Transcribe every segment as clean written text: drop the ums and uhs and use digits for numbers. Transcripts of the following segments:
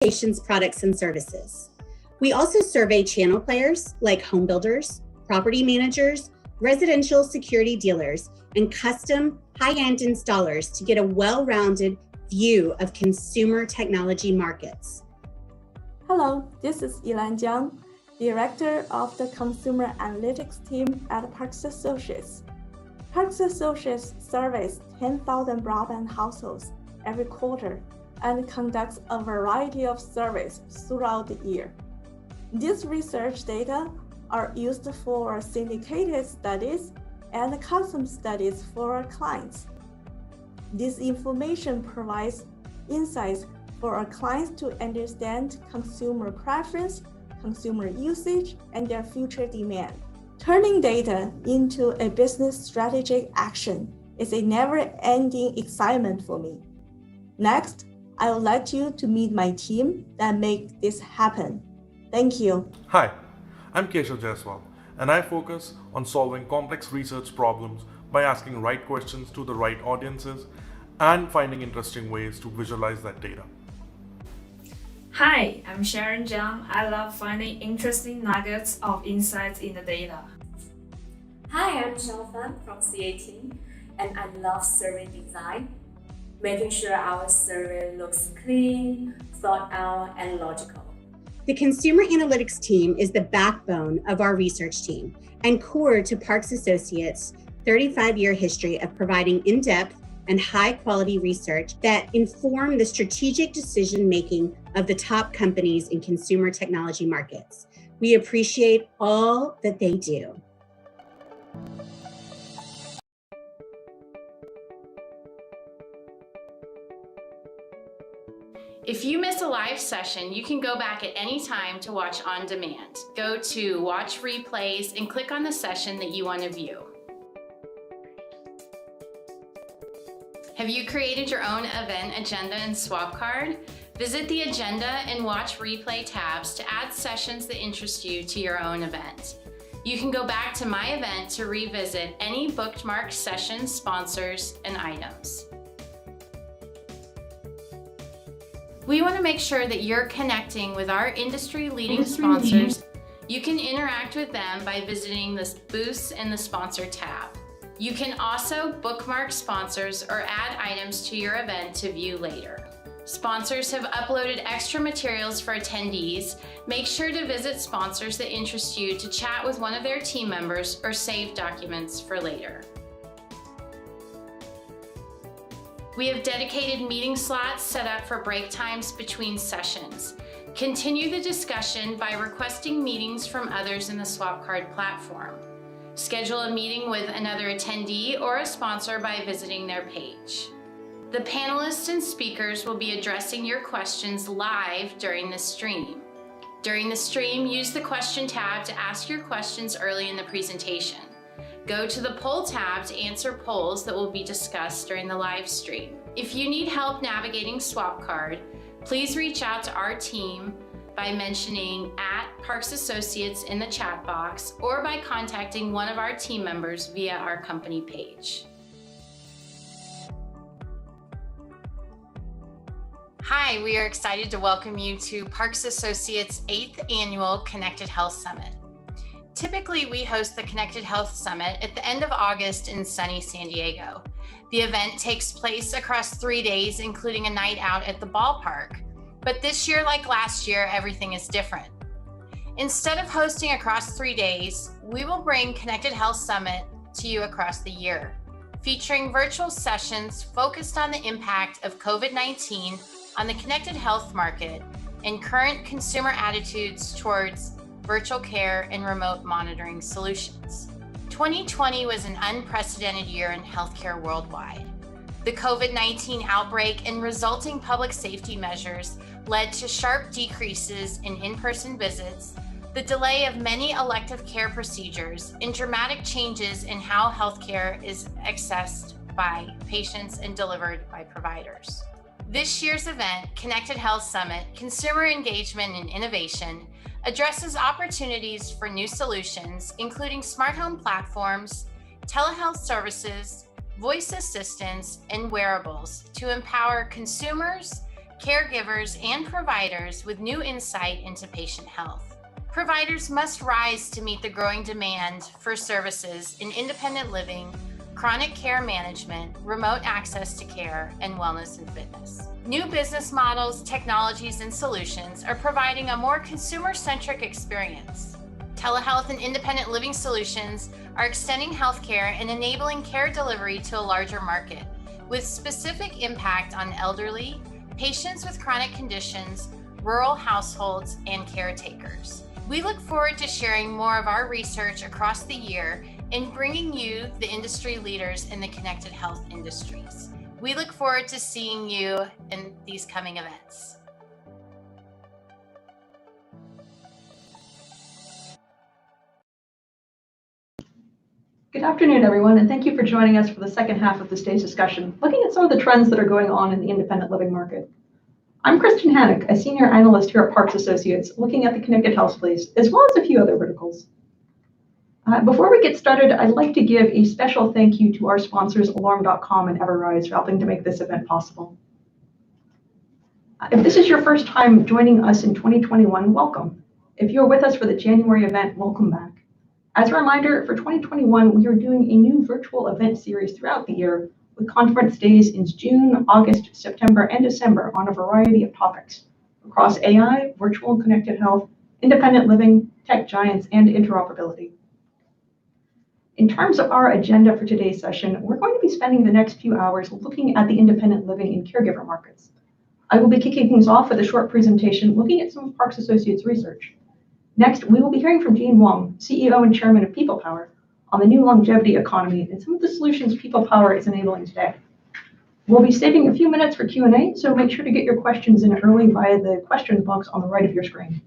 communications products and services. We also survey channel players like home builders, property managers, residential security dealers, and custom high-end installers to get a well-rounded view of consumer technology markets. Hello, this is Yilan Jiang, Director of the Consumer Analytics team at Parks Associates. Parks Associates surveys 10,000 broadband households every quarter and conducts a variety of surveys throughout the year. These research data are used for syndicated studies and custom studies for our clients. This information provides insights for our clients to understand consumer preference, consumer usage, and their future demand. Turning data into a business strategic action is a never-ending excitement for me. Next, I would like you to meet my team that make this happen. Thank you. Hi, I'm Keshav Jaiswal, and I focus on solving complex research problems by asking right questions to the right audiences and finding interesting ways to visualize that data. Hi, I'm Sharon Jiang. I love finding interesting nuggets of insights in the data. Hi, I'm Michelle Fan from CA team, and I love survey design, making sure our survey looks clean, thought out, and logical. The consumer analytics team is the backbone of our research team and core to Parks Associates' 35-year history of providing in-depth and high-quality research that inform the strategic decision-making of the top companies in consumer technology markets. We appreciate all that they do. If you miss a live session, you can go back at any time to watch on demand. Go to Watch Replays and click on the session that you want to view. Have you created your own event agenda and swap card? Visit the Agenda and Watch Replay tabs to add sessions that interest you to your own event. You can go back to My Event to revisit any bookmarked sessions, sponsors, and items. We want to make sure that you're connecting with our industry-leading sponsors. You can interact with them by visiting the Booths and the Sponsor tab. You can also bookmark sponsors or add items to your event to view later. Sponsors have uploaded extra materials for attendees. Make sure to visit sponsors that interest you to chat with one of their team members or save documents for later. We have dedicated meeting slots set up for break times between sessions. Continue the discussion by requesting meetings from others in the SwapCard platform. Schedule a meeting with another attendee or a sponsor by visiting their page. The panelists and speakers will be addressing your questions live during the stream. During the stream, use the question tab to ask your questions early in the presentation. Go to the poll tab to answer polls that will be discussed during the live stream. If you need help navigating SwapCard, please reach out to our team by mentioning @Parks Associates in the chat box or by contacting one of our team members via our company page. Hi, we are excited to welcome you to Parks Associates' 8th Annual Connected Health Summit. Typically, we host the Connected Health Summit at the end of August in sunny San Diego. The event takes place across 3 days, including a night out at the ballpark. But this year, like last year, everything is different. Instead of hosting across 3 days, we will bring Connected Health Summit to you across the year, featuring virtual sessions focused on the impact of COVID-19 on the connected health market and current consumer attitudes towards virtual care and remote monitoring solutions. 2020 was an unprecedented year in healthcare worldwide. The COVID-19 outbreak and resulting public safety measures led to sharp decreases in in-person visits, the delay of many elective care procedures, and dramatic changes in how healthcare is accessed by patients and delivered by providers. This year's event, Connected Health Summit, Consumer Engagement and Innovation, addresses opportunities for new solutions, including smart home platforms, telehealth services, voice assistants, and wearables to empower consumers, caregivers, and providers with new insight into patient health. Providers must rise to meet the growing demand for services in independent living, chronic care management, remote access to care, and wellness and fitness. New business models, technologies, and solutions are providing a more consumer-centric experience. Telehealth and independent living solutions are extending healthcare and enabling care delivery to a larger market, with specific impact on elderly, patients with chronic conditions, rural households, and caretakers. We look forward to sharing more of our research across the year and bringing you the industry leaders in the connected health industries. We look forward to seeing you in these coming events. Good afternoon, everyone, and thank you for joining us for the second half of this day's discussion, looking at some of the trends that are going on in the independent living market. I'm Kristen Hannock, a senior analyst here at Parks Associates, looking at the connected health space, as well as a few other verticals. Before we get started, I'd like to give a special thank you to our sponsors, Alarm.com and Everrise, for helping to make this event possible. If this is your first time joining us in 2021, welcome. If you're with us for the January event, welcome back. As a reminder, for 2021, we are doing a new virtual event series throughout the year with conference days in June, August, September, and December on a variety of topics across AI, virtual and connected health, independent living, tech giants, and interoperability. In terms of our agenda for today's session, we're going to be spending the next few hours looking at the independent living and caregiver markets. I will be kicking things off with a short presentation looking at some of Parks Associates research. Next, we will be hearing from Jean Wong, CEO and Chairman of People Power, on the new longevity economy and some of the solutions People Power is enabling today. We'll be saving a few minutes for Q&A, so make sure to get your questions in early via the questions box on the right of your screen.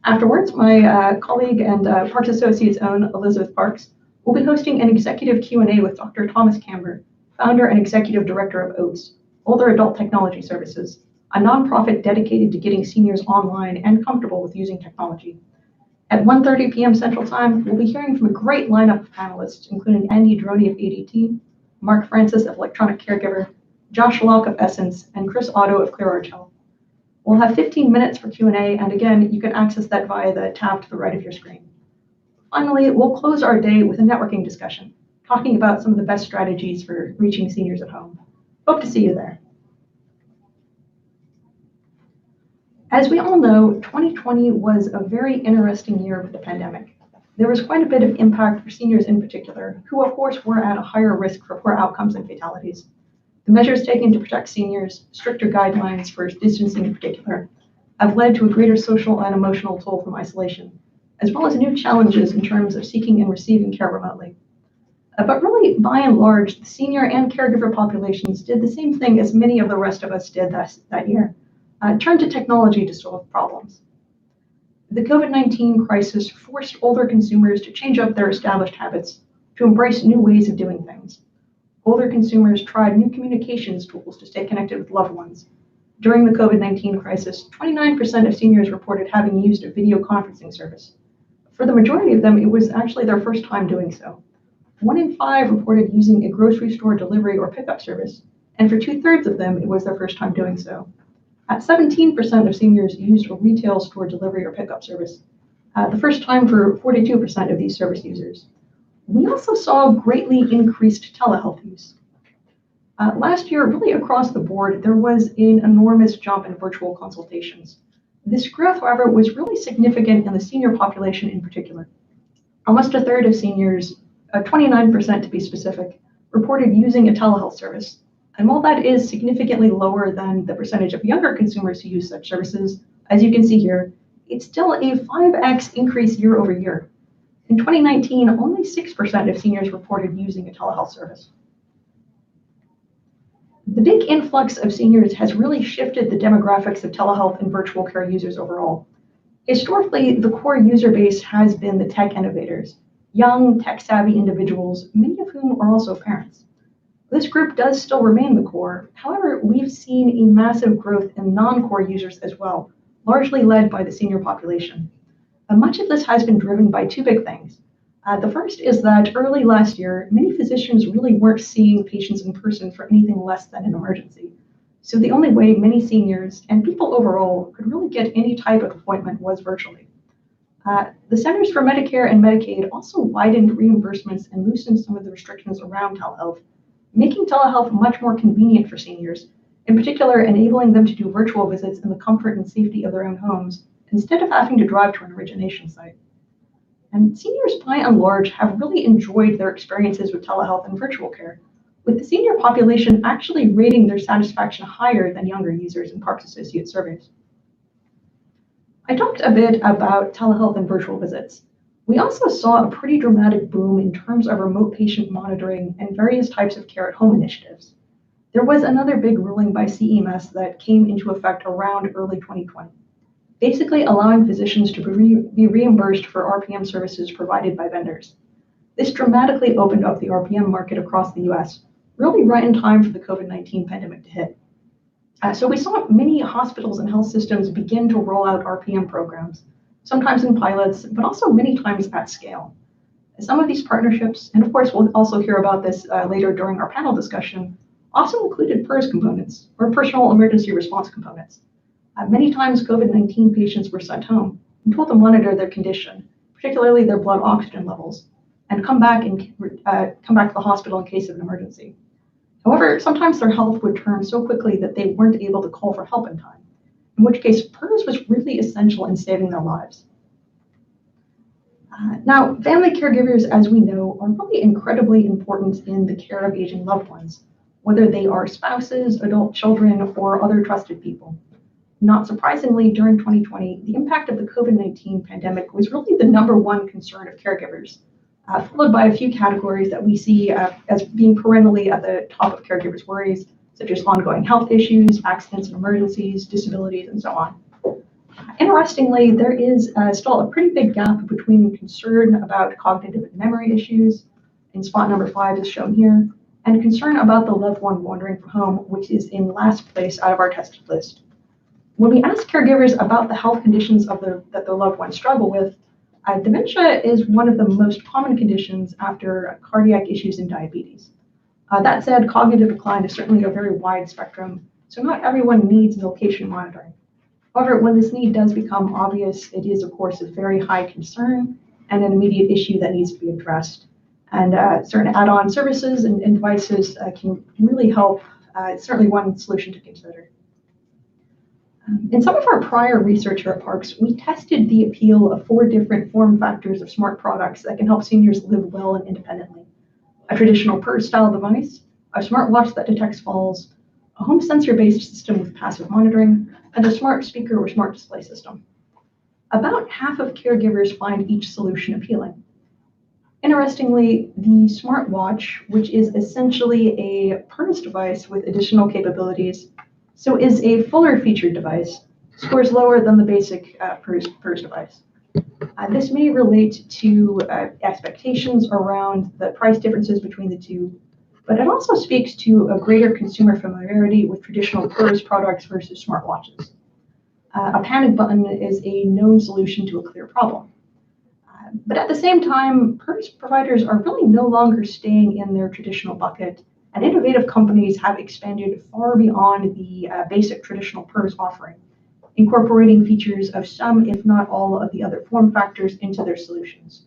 Afterwards, my colleague and Parks Associates' own Elizabeth Parks will be hosting an executive Q&A with Dr. Thomas Camber, founder and executive director of OATS, Older Adult Technology Services, a nonprofit dedicated to getting seniors online and comfortable with using technology. At 1:30 p.m. Central Time, we'll be hearing from a great lineup of panelists, including Andy Droney of ADT, Mark Francis of Electronic Caregiver, Josh Locke of Essence, and Chris Otto of ClearArch Health. We'll have 15 minutes for Q&A, and again, you can access that via the tab to the right of your screen. Finally, we'll close our day with a networking discussion, talking about some of the best strategies for reaching seniors at home. Hope to see you there. As we all know, 2020 was a very interesting year with the pandemic. There was quite a bit of impact for seniors in particular, who of course were at a higher risk for poor outcomes and fatalities. The measures taken to protect seniors, stricter guidelines for distancing in particular, have led to a greater social and emotional toll from isolation, as well as new challenges in terms of seeking and receiving care remotely. But really, by and large, the senior and caregiver populations did the same thing as many of the rest of us did that year, turn to technology to solve problems. The COVID-19 crisis forced older consumers to change up their established habits, to embrace new ways of doing things. Older consumers tried new communications tools to stay connected with loved ones. During the COVID-19 crisis, 29% of seniors reported having used a video conferencing service. For the majority of them, it was actually their first time doing so. 1 in 5 reported using a grocery store delivery or pickup service, and for 2/3 of them, it was their first time doing so. 17% of seniors used a retail store delivery or pickup service, the first time for 42% of these service users. We also saw greatly increased telehealth use. Last year, really across the board, there was an enormous jump in virtual consultations. This growth, however, was really significant in the senior population in particular. Almost 1/3 of seniors, 29% to be specific, reported using a telehealth service. And while that is significantly lower than the percentage of younger consumers who use such services, as you can see here, it's still a 5x increase year over year. In 2019, only 6% of seniors reported using a telehealth service. The big influx of seniors has really shifted the demographics of telehealth and virtual care users overall. Historically, the core user base has been the tech innovators, young, tech-savvy individuals, many of whom are also parents. This group does still remain the core. However, we've seen a massive growth in non-core users as well, largely led by the senior population. Much of this has been driven by two big things. The first is that early last year, many physicians really weren't seeing patients in person for anything less than an emergency. So the only way many seniors and people overall could really get any type of appointment was virtually. The Centers for Medicare and Medicaid also widened reimbursements and loosened some of the restrictions around telehealth, making telehealth much more convenient for seniors, in particular enabling them to do virtual visits in the comfort and safety of their own homes instead of having to drive to an origination site. And seniors, by and large, have really enjoyed their experiences with telehealth and virtual care, with the senior population actually rating their satisfaction higher than younger users in Parks Associates surveys. I talked a bit about telehealth and virtual visits. We also saw a pretty dramatic boom in terms of remote patient monitoring and various types of care at home initiatives. There was another big ruling by CMS that came into effect around early 2020, basically allowing physicians to be reimbursed for RPM services provided by vendors. This dramatically opened up the RPM market across the US, really right in time for the COVID-19 pandemic to hit. So we saw many hospitals and health systems begin to roll out RPM programs, sometimes in pilots, but also many times at scale. Some of these partnerships, and of course we'll also hear about this later during our panel discussion, also included PERS components, or personal emergency response components. Many times COVID-19 patients were sent home and told to monitor their condition, particularly their blood oxygen levels, and come back to the hospital in case of an emergency. However, sometimes their health would turn so quickly that they weren't able to call for help in time, in which case PERS was really essential in saving their lives. Now, family caregivers, as we know, are really incredibly important in the care of aging loved ones, whether they are spouses, adult children, or other trusted people. Not surprisingly, during 2020, the impact of the COVID-19 pandemic was really the #1 concern of caregivers, followed by a few categories that we see as being perennially at the top of caregivers' worries, such as ongoing health issues, accidents and emergencies, disabilities, and so on. Interestingly, there is still a pretty big gap between concern about cognitive and memory issues, in spot number 5 is shown here, and concern about the loved one wandering from home, which is in last place out of our tested list. When we ask caregivers about the health conditions that their loved ones struggle with, dementia is one of the most common conditions after cardiac issues and diabetes. That said, cognitive decline is certainly a very wide spectrum, so not everyone needs location monitoring. However, when this need does become obvious, it is, of course, a very high concern and an immediate issue that needs to be addressed. And certain add-on services and devices can really help. It's certainly one solution to consider. In some of our prior research here at Parks, we tested the appeal of 4 different form factors of smart products that can help seniors live well and independently. A traditional PERS-style device, a smartwatch that detects falls, a home sensor-based system with passive monitoring, and a smart speaker or smart display system. About half of caregivers find each solution appealing. Interestingly, the smartwatch, which is essentially a PERS device with additional capabilities, so is a fuller featured device, scores lower than the basic PERS device. This may relate to expectations around the price differences between the two, but it also speaks to a greater consumer familiarity with traditional PERS products versus smartwatches. A panic button is a known solution to a clear problem. But at the same time, PERS providers are really no longer staying in their traditional bucket, and innovative companies have expanded far beyond the basic traditional PERS offering, incorporating features of some, if not all, of the other form factors into their solutions.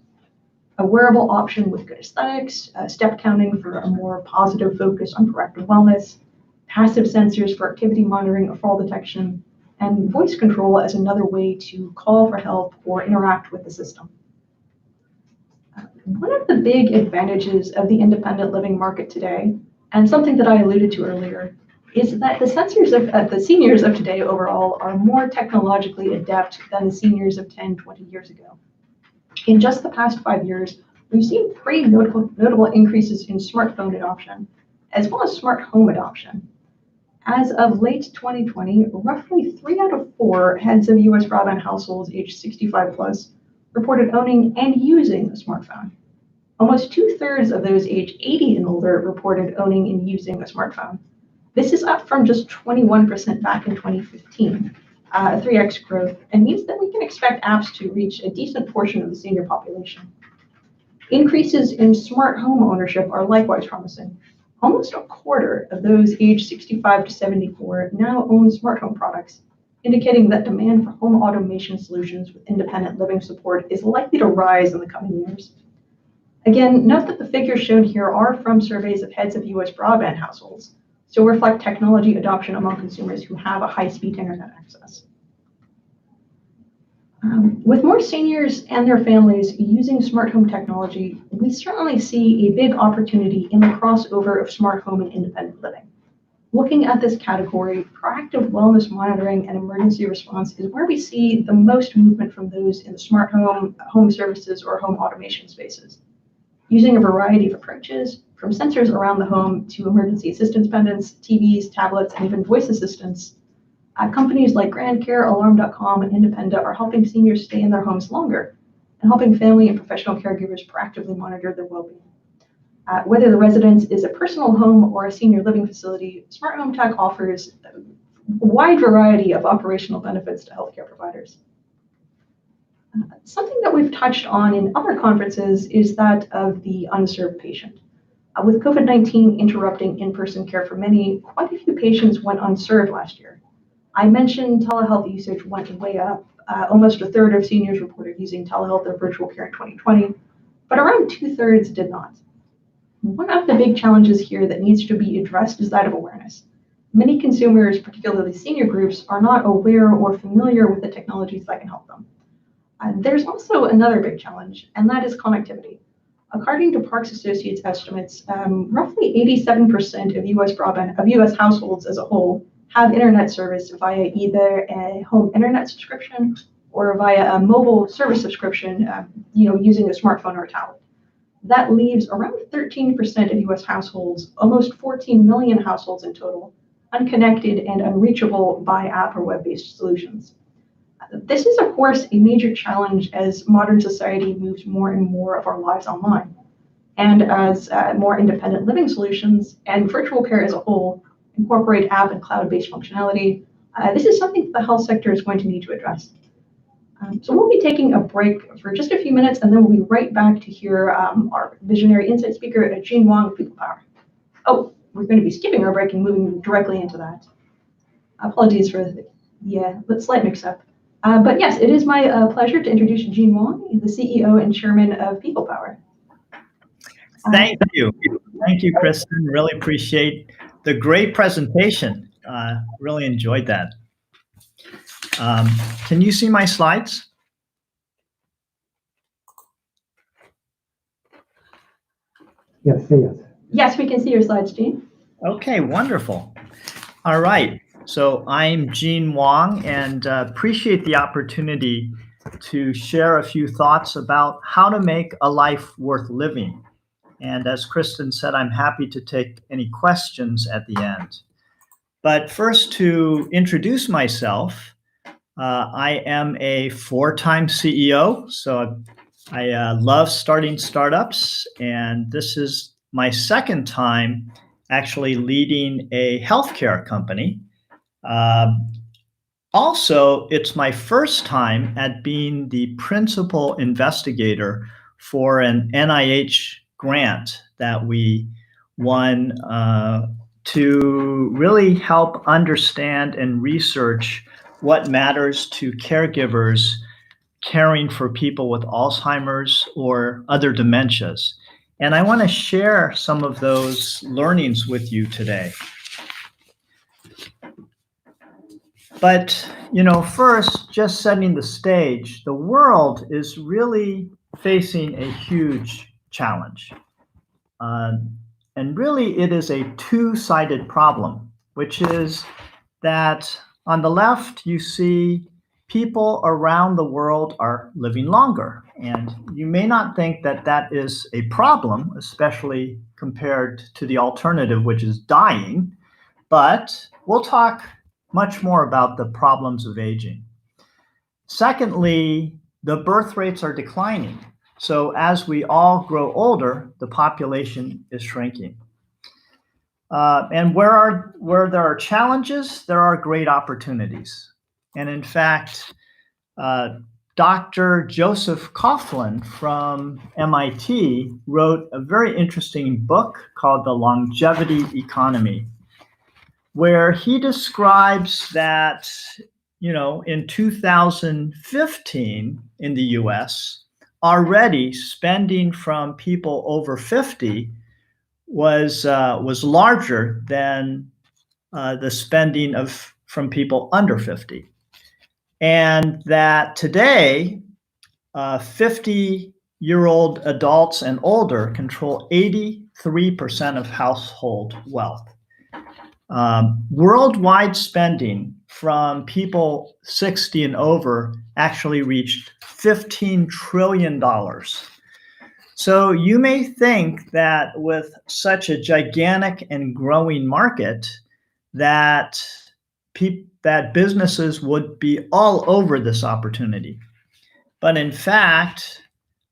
A wearable option with good aesthetics, step counting for a more positive focus on proactive wellness, passive sensors for activity monitoring or fall detection, and voice control as another way to call for help or interact with the system. One of the big advantages of the independent living market today, and something that I alluded to earlier, is that the seniors of today overall are more technologically adept than the seniors of 10, 20 years ago. In just the past 5 years, we've seen pretty notable increases in smartphone adoption, as well as smart home adoption. As of late 2020, roughly 3 out of 4 heads of US broadband households aged 65 plus reported owning and using a smartphone. Almost 2/3 of those aged 80 and older reported owning and using a smartphone. This is up from just 21% back in 2015, a 3x growth, and means that we can expect apps to reach a decent portion of the senior population. Increases in smart home ownership are likewise promising. Almost a quarter of those aged 65 to 74 now own smart home products, indicating that demand for home automation solutions with independent living support is likely to rise in the coming years. Again, note that the figures shown here are from surveys of heads of US broadband households, so reflect technology adoption among consumers who have a high-speed internet access. With more seniors and their families using smart home technology, we certainly see a big opportunity in the crossover of smart home and independent living. Looking at this category, proactive wellness monitoring and emergency response is where we see the most movement from those in the smart home, home services, or home automation spaces. Using a variety of approaches, from sensors around the home to emergency assistance pendants, TVs, tablets, and even voice assistants, companies like GrandCare, Alarm.com, and Independa are helping seniors stay in their homes longer and helping family and professional caregivers proactively monitor their well-being. Whether the residence is a personal home or a senior living facility, smart home tech offers a wide variety of operational benefits to healthcare providers. Something that we've touched on in other conferences is that of the unserved patient. With COVID-19 interrupting in-person care for many, quite a few patients went unserved last year. I mentioned telehealth usage went way up. Almost a third of seniors reported using telehealth or virtual care in 2020, but around 2/3 did not. One of the big challenges here that needs to be addressed is that of awareness. Many consumers, particularly senior groups, are not aware or familiar with the technologies that can help them. There's also another big challenge, and that is connectivity. According to Parks Associates estimates, roughly 87% of US households as a whole have internet service via either a home internet subscription or via a mobile service subscription, using a smartphone or a tablet. That leaves around 13% of US households, almost 14 million households in total, unconnected and unreachable by app or web-based solutions. This is, of course, a major challenge as modern society moves more and more of our lives online. And as more independent living solutions and virtual care as a whole incorporate app and cloud-based functionality, this is something the health sector is going to need to address. So we'll be taking a break for just a few minutes, and then we'll be right back to hear our visionary insight speaker, Jean Wong of People Power. Oh, we're going to be skipping our break and moving directly into that. Apologies for the slight mix-up. But yes, it is my pleasure to introduce Jean Wong, the CEO and Chairman of People Power. Thank you. Thank you, Kristen. Really appreciate the great presentation. Really enjoyed that. Can you see my slides? Yes. Yes, we can see your slides, Jean. Okay, wonderful. All right. So I'm Jean Wong, and appreciate the opportunity to share a few thoughts about how to make a life worth living. And as Kristen said, I'm happy to take any questions at the end. But first, to introduce myself, I am a 4-time CEO, so I love starting startups, and this is my second time actually leading a healthcare company. Also, it's my first time at being the principal investigator for an NIH grant that we won to really help understand and research what matters to caregivers caring for people with Alzheimer's or other dementias. And I want to share some of those learnings with you today. But, first, just setting the stage, the world is really facing a huge challenge. And really, it is a two-sided problem, which is that on the left, you see people around the world are living longer. And you may not think that that is a problem, especially compared to the alternative, which is dying. But we'll talk much more about the problems of aging. Secondly, the birth rates are declining. So as we all grow older, the population is shrinking. And where there are challenges, there are great opportunities. And in fact, Dr. Joseph Coughlin from MIT wrote a very interesting book called The Longevity Economy, where he describes that, in 2015 in the US, already spending from people over 50 was larger than the spending from people under 50. And that today, 50-year-old adults and older control 83% of household wealth. Worldwide spending from people 60 and over actually reached $15 trillion. So you may think that with such a gigantic and growing market, that businesses would be all over this opportunity. But in fact,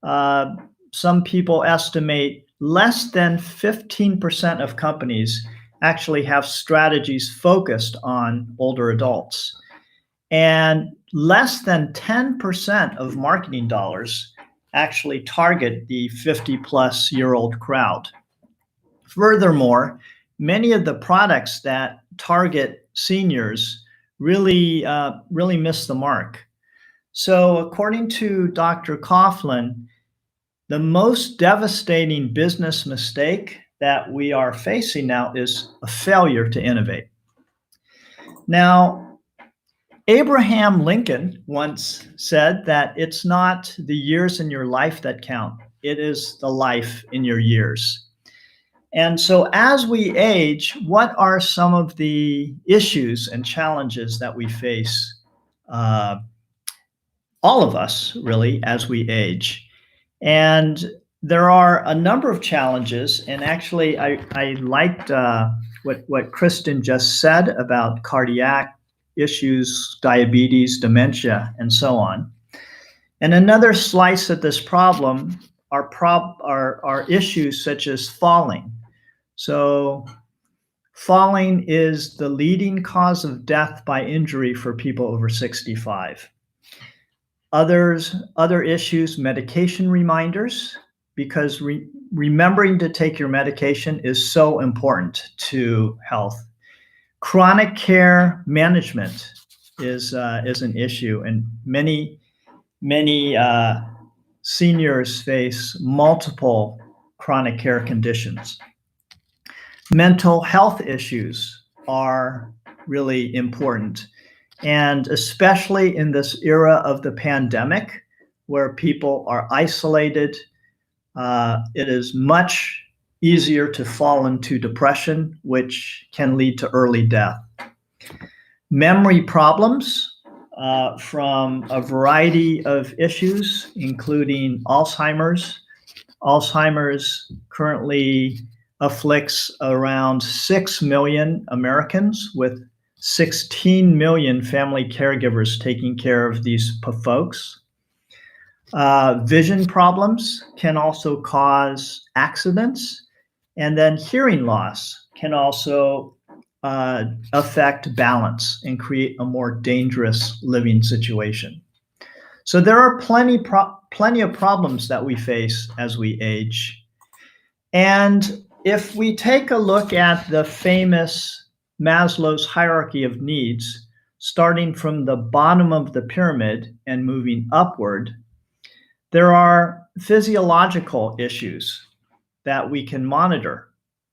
some people estimate less than 15% of companies actually have strategies focused on older adults. And less than 10% of marketing dollars actually target the 50-plus-year-old crowd. Furthermore, many of the products that target seniors really miss the mark. So according to Dr. Coughlin, the most devastating business mistake that we are facing now is a failure to innovate. Now, Abraham Lincoln once said that it's not the years in your life that count, it is the life in your years. And so as we age, what are some of the issues and challenges that we face, all of us really, as we age? And there are a number of challenges, and actually I liked what Kristen just said about cardiac issues, diabetes, dementia, and so on. And another slice at this problem are issues such as falling. So falling is the leading cause of death by injury for people over 65. Other issues, medication reminders, because remembering to take your medication is so important to health. Chronic care management is an issue, and many seniors face multiple chronic care conditions. Mental health issues are really important. And especially in this era of the pandemic, where people are isolated, it is much easier to fall into depression, which can lead to early death. Memory problems from a variety of issues, including Alzheimer's. Alzheimer's currently afflicts around 6 million Americans, with 16 million family caregivers taking care of these folks. Vision problems can also cause accidents, and then hearing loss can also affect balance and create a more dangerous living situation. So there are plenty of problems that we face as we age. And if we take a look at the famous Maslow's hierarchy of needs, starting from the bottom of the pyramid and moving upward, there are physiological issues that we can monitor.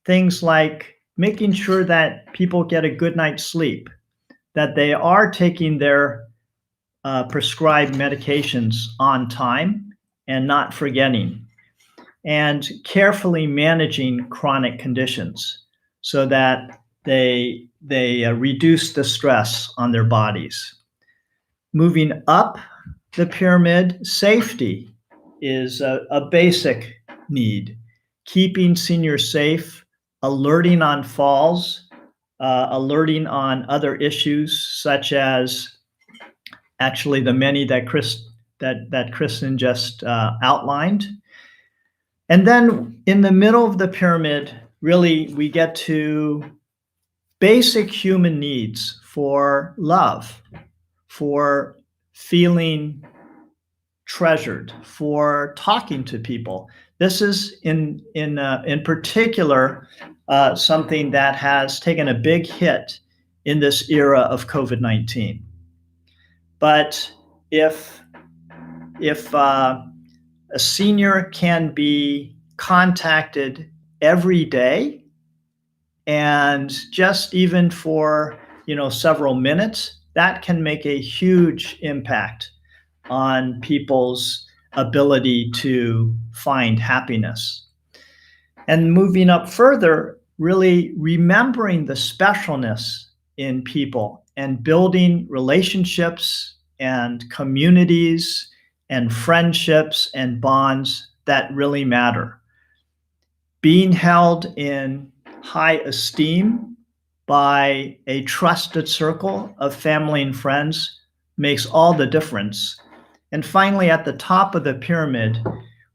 Things like making sure that people get a good night's sleep, that they are taking their prescribed medications on time and not forgetting, and carefully managing chronic conditions so that they reduce the stress on their bodies. Moving up the pyramid, safety is a basic need. Keeping seniors safe, alerting on falls, alerting on other issues, such as actually the many that Kristen just outlined. And then in the middle of the pyramid, really, we get to basic human needs for love, for feeling treasured for talking to people. This is in particular something that has taken a big hit in this era of COVID-19. But if a senior can be contacted every day, and just even for several minutes, that can make a huge impact on people's ability to find happiness. And moving up further, really remembering the specialness in people and building relationships and communities and friendships and bonds that really matter. Being held in high esteem by a trusted circle of family and friends makes all the difference. And finally, at the top of the pyramid,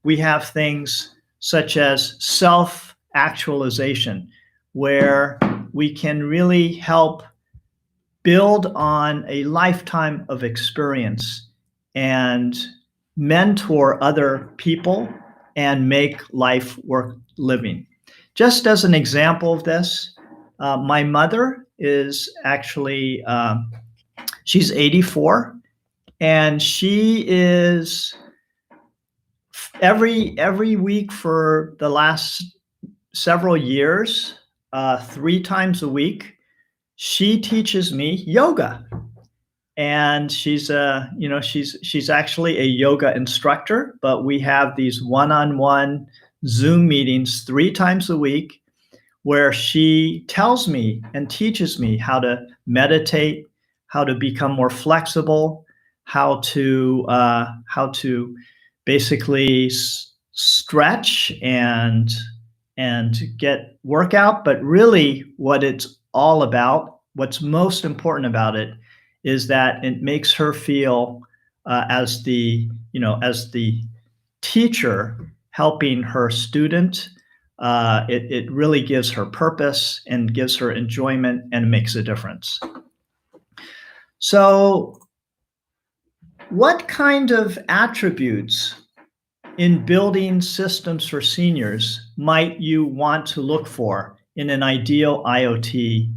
we have things such as self-actualization, where we can really help build on a lifetime of experience and mentor other people and make life worth living. Just as an example of this, my mother is actually, she's 84, and she is every week for the last several years, 3 times a week, she teaches me yoga. And she's actually a yoga instructor, but we have these one-on-one Zoom meetings 3 times a week where she tells me and teaches me how to meditate, how to become more flexible, how to basically stretch and get workout. But really what it's all about, what's most important about it, is that it makes her feel as the teacher helping her student. It really gives her purpose and gives her enjoyment and makes a difference. So what kind of attributes in building systems for seniors might you want to look for in an ideal IoT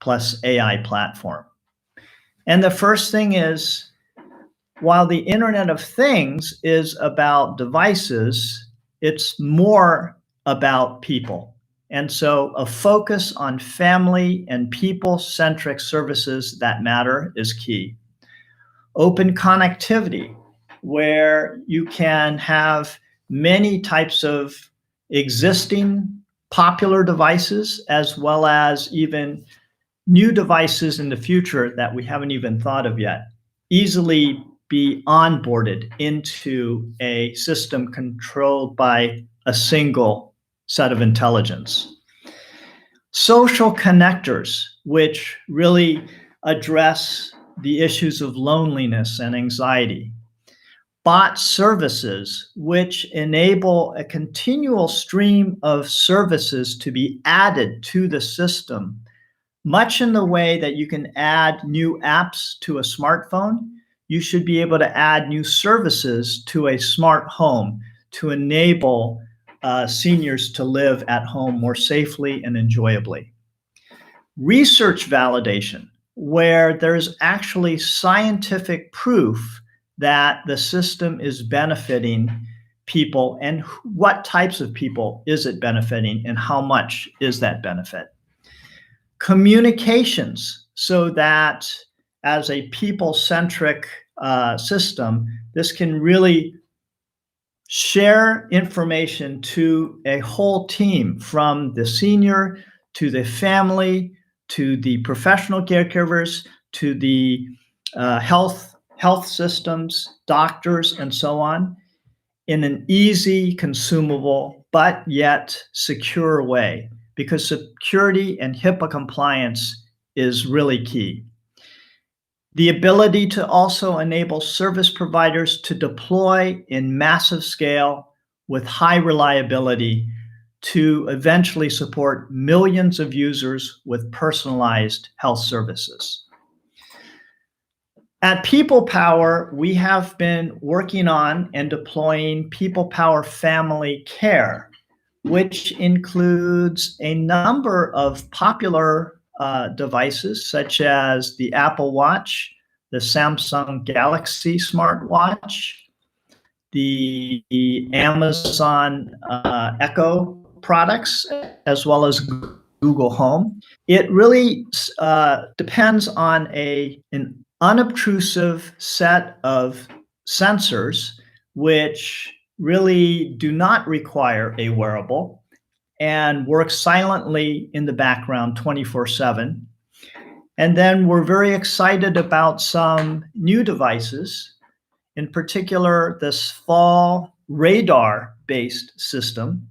plus AI platform? And the first thing is, while the Internet of Things is about devices, it's more about people. And so a focus on family and people-centric services that matter is key. Open connectivity, where you can have many types of existing popular devices, as well as even new devices in the future that we haven't even thought of yet, easily be onboarded into a system controlled by a single set of intelligence. Social connectors, which really address the issues of loneliness and anxiety. Bot services, which enable a continual stream of services to be added to the system, much in the way that you can add new apps to a smartphone. You should be able to add new services to a smart home to enable seniors to live at home more safely and enjoyably. Research validation, where there's actually scientific proof that the system is benefiting people, and what types of people is it benefiting and how much is that benefit. Communications, so that as a people-centric system, this can really share information to a whole team, from the senior to the family to the professional caregivers to the health systems, doctors, and so on, in an easy, consumable, but yet secure way, because security and HIPAA compliance is really key. The ability to also enable service providers to deploy in massive scale with high reliability to eventually support millions of users with personalized health services. At People Power, we have been working on and deploying People Power Family Care, which includes a number of popular devices such as the Apple Watch, the Samsung Galaxy smartwatch, the Amazon Echo products, as well as Google Home. It really depends on an unobtrusive set of sensors which really do not require a wearable and work silently in the background 24/7. And then we're very excited about some new devices, in particular this fall radar-based system,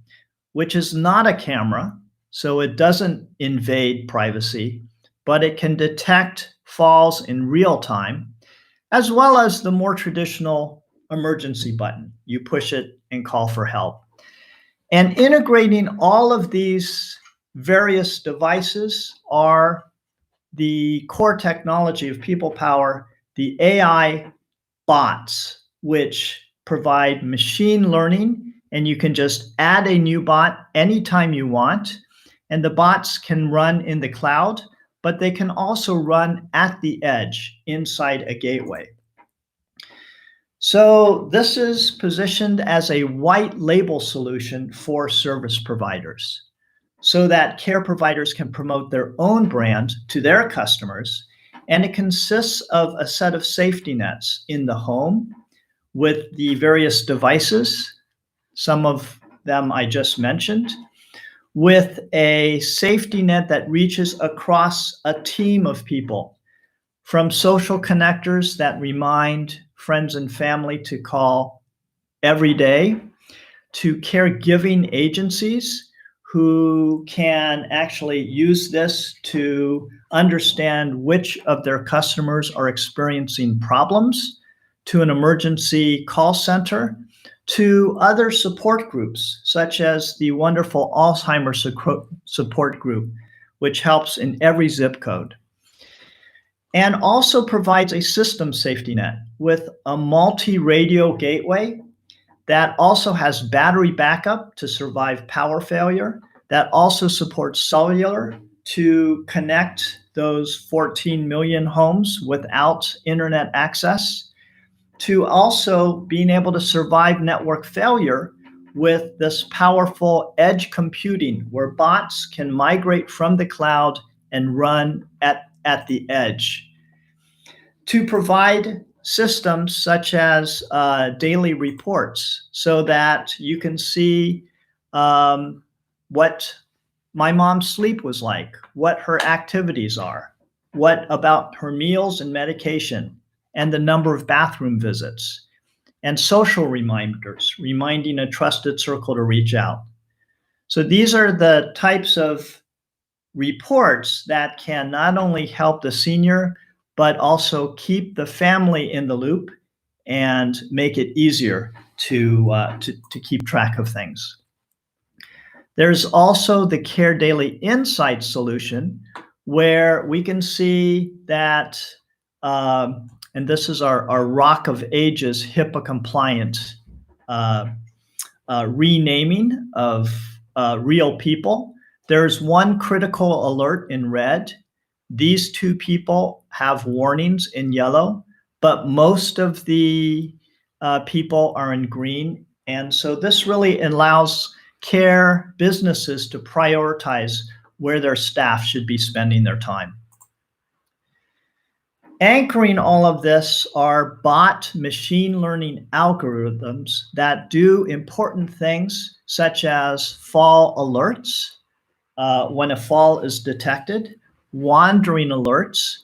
which is not a camera, so it doesn't invade privacy, but it can detect falls in real time, as well as the more traditional emergency button. You push it and call for help. And integrating all of these various devices are the core technology of People Power, the AI bots, which provide machine learning, and you can just add a new bot anytime you want. And the bots can run in the cloud, but they can also run at the edge inside a gateway. So this is positioned as a white label solution for service providers so that care providers can promote their own brand to their customers. And it consists of a set of safety nets in the home with the various devices, some of them I just mentioned, with a safety net that reaches across a team of people, from social connectors that remind friends and family to call every day, to caregiving agencies who can actually use this to understand which of their customers are experiencing problems, to an emergency call center, to other support groups, such as the wonderful Alzheimer's support group, which helps in every zip code. And also provides a system safety net with a multi-radio gateway that also has battery backup to survive power failure, that also supports cellular to connect those 14 million homes without internet access, to also being able to survive network failure with this powerful edge computing where bots can migrate from the cloud and run at the edge, to provide systems such as daily reports so that you can see what my mom's sleep was like, what her activities are, what about her meals and medication, and the number of bathroom visits, and social reminders, reminding a trusted circle to reach out. So these are the types of reports that can not only help the senior, but also keep the family in the loop and make it easier to keep track of things. There's also the Care Daily Insights solution, where we can see that, and this is our Rock of Ages HIPAA compliant renaming of real people. There's one critical alert in red. These two people have warnings in yellow, but most of the people are in green. And so this really allows care businesses to prioritize where their staff should be spending their time. Anchoring all of this are bot machine learning algorithms that do important things such as fall alerts when a fall is detected, wandering alerts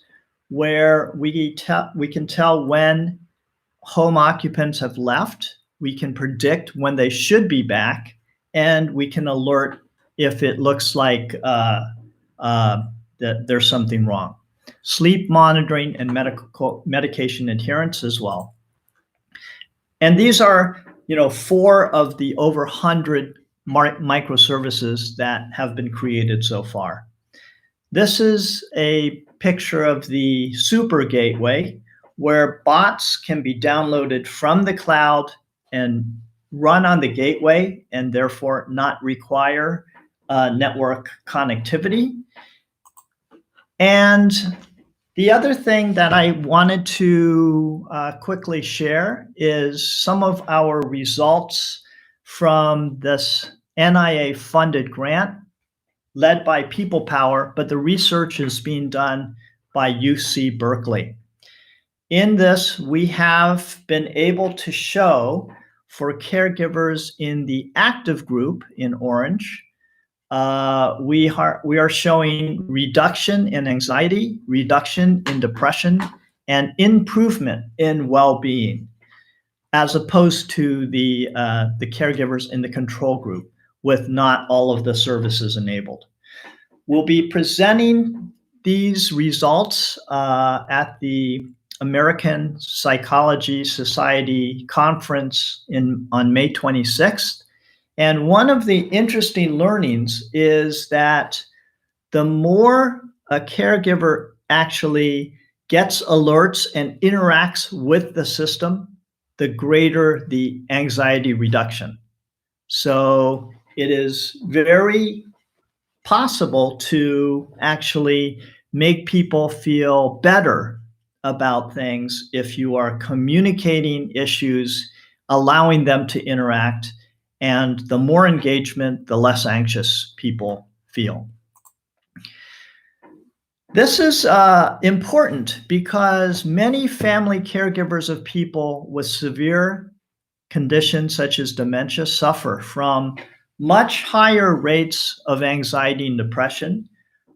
where we can tell when home occupants have left, we can predict when they should be back, and we can alert if it looks like that there's something wrong. Sleep monitoring and medication adherence as well. And these are, 4 of the over 100 microservices that have been created so far. This is a picture of the super gateway, where bots can be downloaded from the cloud and run on the gateway and therefore not require network connectivity. And the other thing that I wanted to quickly share is some of our results from this NIA-funded grant led by People Power, but the research is being done by UC Berkeley. In this, we have been able to show for caregivers in the active group in orange, we are showing reduction in anxiety, reduction in depression, and improvement in well-being, as opposed to the caregivers in the control group with not all of the services enabled. We'll be presenting these results at the American Psychology Society conference on May 26th. And one of the interesting learnings is that the more a caregiver actually gets alerts and interacts with the system, the greater the anxiety reduction. So it is very possible to actually make people feel better about things if you are communicating issues, allowing them to interact, and the more engagement, the less anxious people feel. This is important because many family caregivers of people with severe conditions such as dementia suffer from much higher rates of anxiety and depression,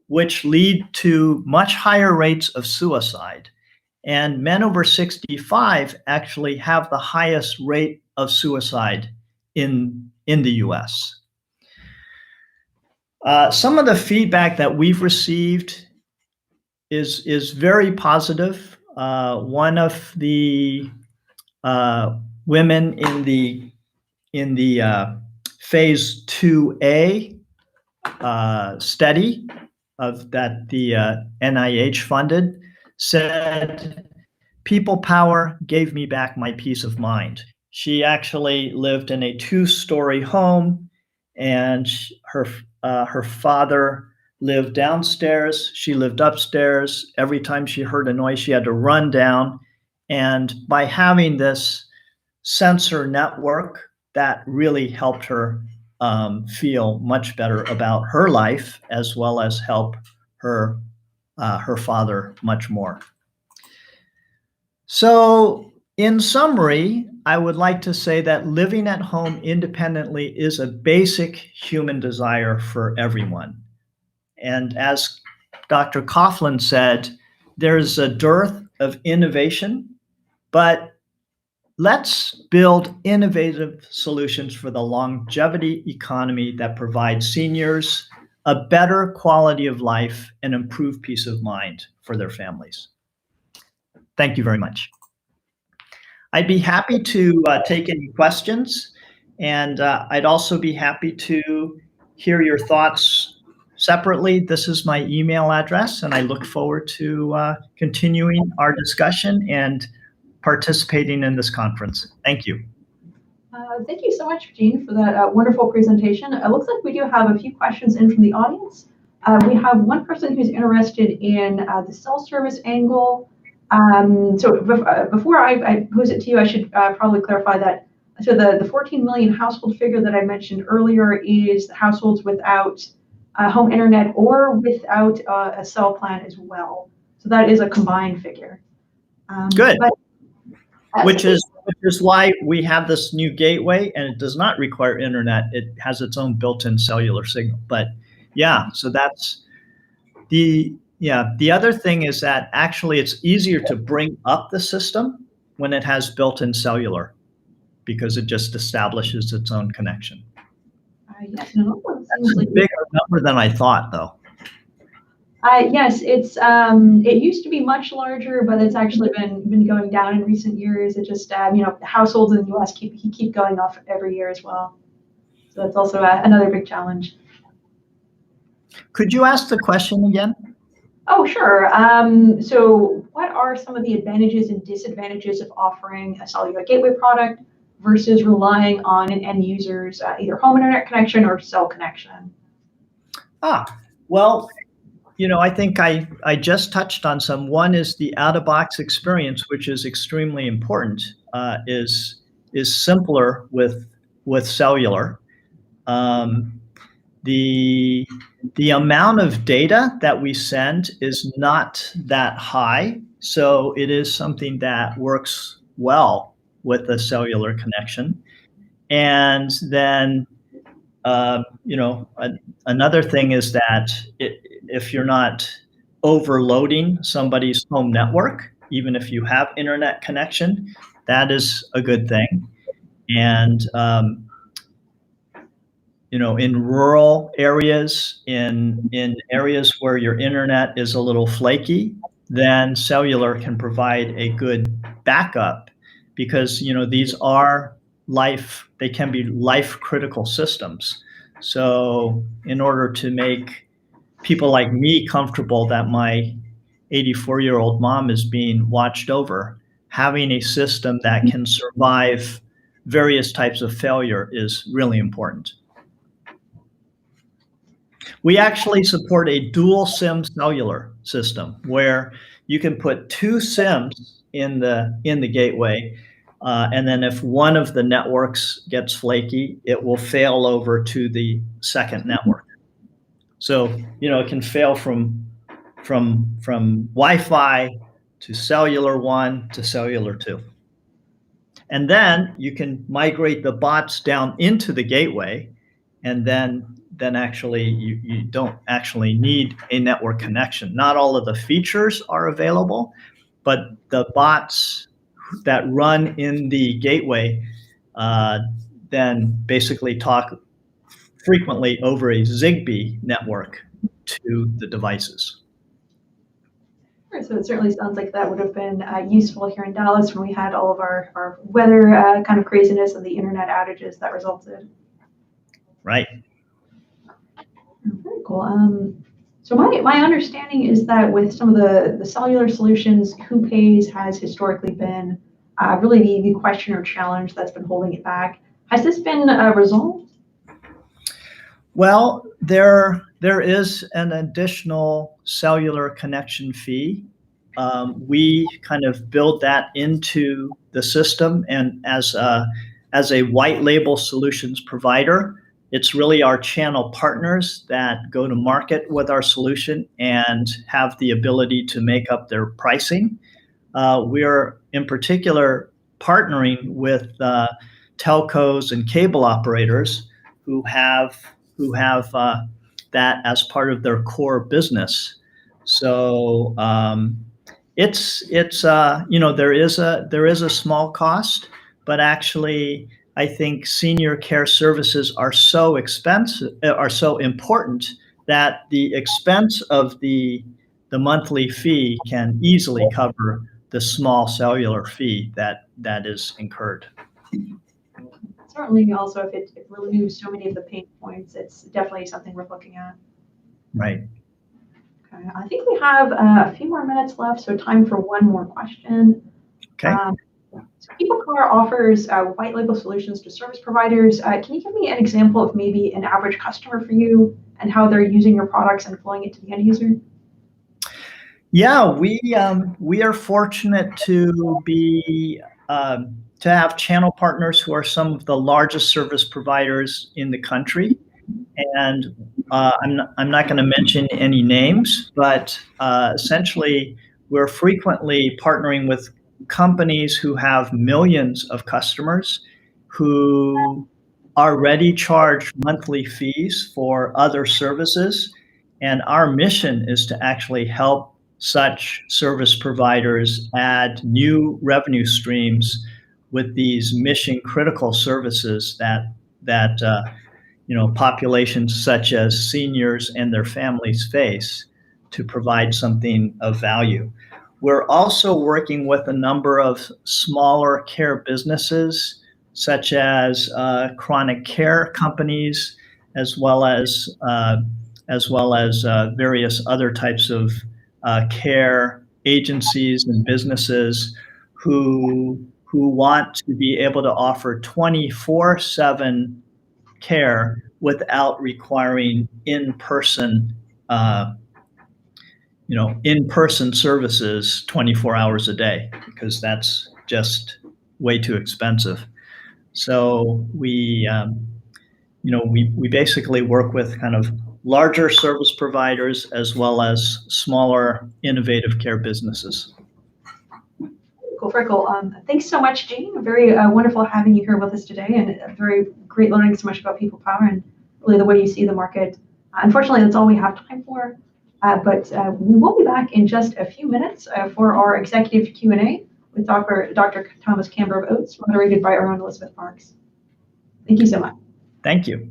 which lead to much higher rates of suicide. And men over 65 actually have the highest rate of suicide in the US. Some of the feedback that we've received is very positive. One of the women in the phase 2A study that the NIH funded said, People Power gave me back my peace of mind. She actually lived in a 2-story home, and her father lived downstairs. She lived upstairs. Every time she heard a noise, she had to run down. And by having this sensor network, that really helped her feel much better about her life, as well as help her father much more. So in summary, I would like to say that living at home independently is a basic human desire for everyone. And as Dr. Coughlin said, there's a dearth of innovation, but let's build innovative solutions for the longevity economy that provides seniors a better quality of life and improved peace of mind for their families. Thank you very much. I'd be happy to take any questions, and I'd also be happy to hear your thoughts separately. This is my email address, and I look forward to continuing our discussion and participating in this conference. Thank you. Thank you so much, Jean, for that wonderful presentation. It looks like we do have a few questions in from the audience. We have one person who's interested in the cell service angle. So before I pose it to you, I should probably clarify that. So the 14 million household figure that I mentioned earlier is the households without home internet or without a cell plan as well. So that is a combined figure. Good. Which is why we have this new gateway, and it does not require internet. It has its own built-in cellular signal. But yeah, so that's the other thing is that actually it's easier to bring up the system when it has built-in cellular, because it just establishes its own connection. Yes, no, that's a bigger number than I thought, though. Yes, it used to be much larger, but it's actually been going down in recent years. It just households in the U.S. keep going off every year as well. So that's also another big challenge. Could you ask the question again? Oh, sure. So what are some of the advantages and disadvantages of offering a cellular gateway product versus relying on an end user's either home internet connection or cell connection? Well, I think I just touched on some. One is the out-of-box experience, which is extremely important, is simpler with cellular. Um, the the amount of data that we send is not that high, so it is something that works well with a cellular connection. And then, another thing is that if you're not overloading somebody's home network, even if you have internet connection, that is a good thing. And in rural areas, in areas where your internet is a little flaky, then cellular can provide a good backup because they can be life critical systems. So in order to make people like me comfortable that my 84-year-old mom is being watched over, having a system that can survive various types of failure is really important. We actually support a dual SIM cellular system where you can put two SIMs in the gateway, and then if one of the networks gets flaky, it will fail over to the second network. So it can fail from Wi-Fi to cellular 1 to cellular 2. And then you can migrate the bots down into the gateway, and then actually you don't actually need a network connection. Not all of the features are available, but the bots that run in the gateway then basically talk frequently over a Zigbee network to the devices. Sure, so it certainly sounds like that would have been useful here in Dallas when we had all of our weather kind of craziness and the internet outages that resulted. Right. Very cool. So my understanding is that with some of the cellular solutions, who pays has historically been really the question or challenge that's been holding it back. Has this been resolved? Well, there is an additional cellular connection fee. We kind of build that into the system, and as a white label solutions provider, it's really our channel partners that go to market with our solution and have the ability to make up their pricing. We're in particular partnering with telcos and cable operators who have that as part of their core business. So it's there is a small cost, but actually I think senior care services are so important that the expense of the monthly fee can easily cover the small cellular fee that is incurred. Certainly, also if it removes so many of the pain points, it's definitely something we're looking at. Right. Okay, I think we have a few more minutes left, so time for one more question. Okay. So PeopleCar offers white label solutions to service providers. Can you give me an example of maybe an average customer for you and how they're using your products and flowing it to the end user? Yeah, we are fortunate to be to have channel partners who are some of the largest service providers in the country, and I'm not going to mention any names, but essentially we're frequently partnering with companies who have millions of customers who already charge monthly fees for other services, and our mission is to actually help such service providers add new revenue streams with these mission critical services that populations such as seniors and their families face, to provide something of value. We're also working with a number of smaller care businesses, such as chronic care companies, as well as various other types of care agencies and businesses who want to be able to offer 24/7 care without requiring in-person in-person services 24 hours a day, because that's just way too expensive. So we basically work with kind of larger service providers as well as smaller innovative care businesses. Cool, very cool. Thanks so much, Jean. Very wonderful having you here with us today, and very great learning so much about people power and really the way you see the market. Unfortunately, that's all we have time for, but we will be back in just a few minutes for our executive Q&A with Dr. Thomas Camber of Oates, moderated by our own Elizabeth Parks. Thank you so much. Thank you.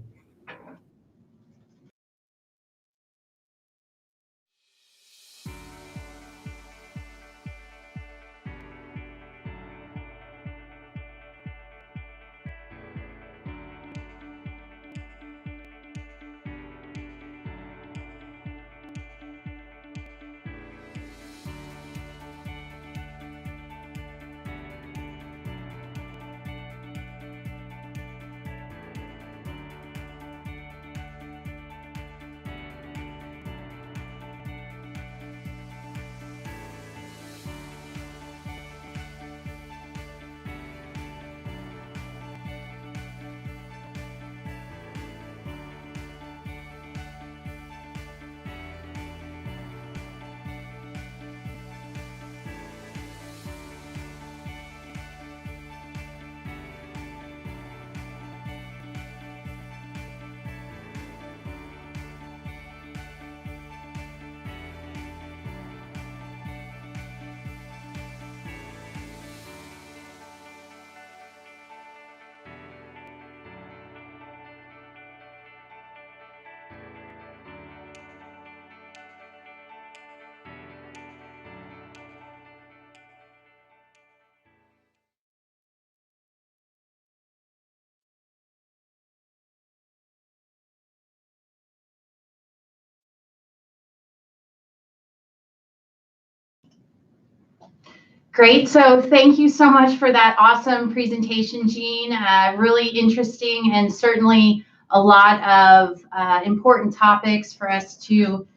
Great. So thank you so much for that awesome presentation, Jean. Really interesting, and certainly a lot of important topics for us to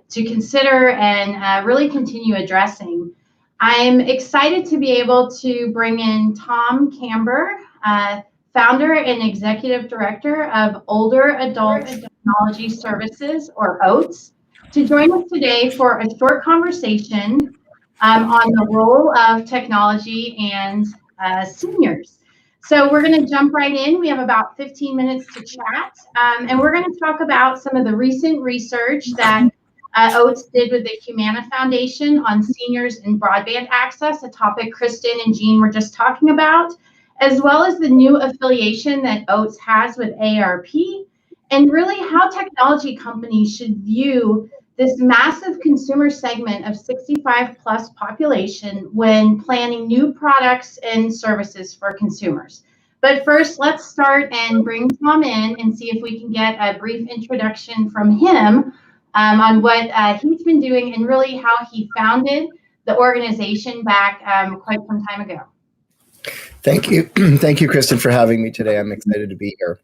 consider and really continue addressing. I'm excited to be able to bring in Tom Camber, founder and executive director of Older Adult Technology Services, or OATS, to join us today for a short conversation on the role of technology and seniors. So we're going to jump right in. We have about 15 minutes to chat, and we're going to talk about some of the recent research that OATS did with the Humana Foundation on seniors and broadband access, a topic Kristen and Jean were just talking about, as well as the new affiliation that OATS has with AARP, and really how technology companies should view this massive consumer segment of 65 plus population when planning new products and services for consumers. But first, let's start and bring Tom in and see if we can get a brief introduction from him on what he's been doing and really how he founded the organization back quite some time ago. Thank you. Thank you, Kristen, for having me today. I'm excited to be here.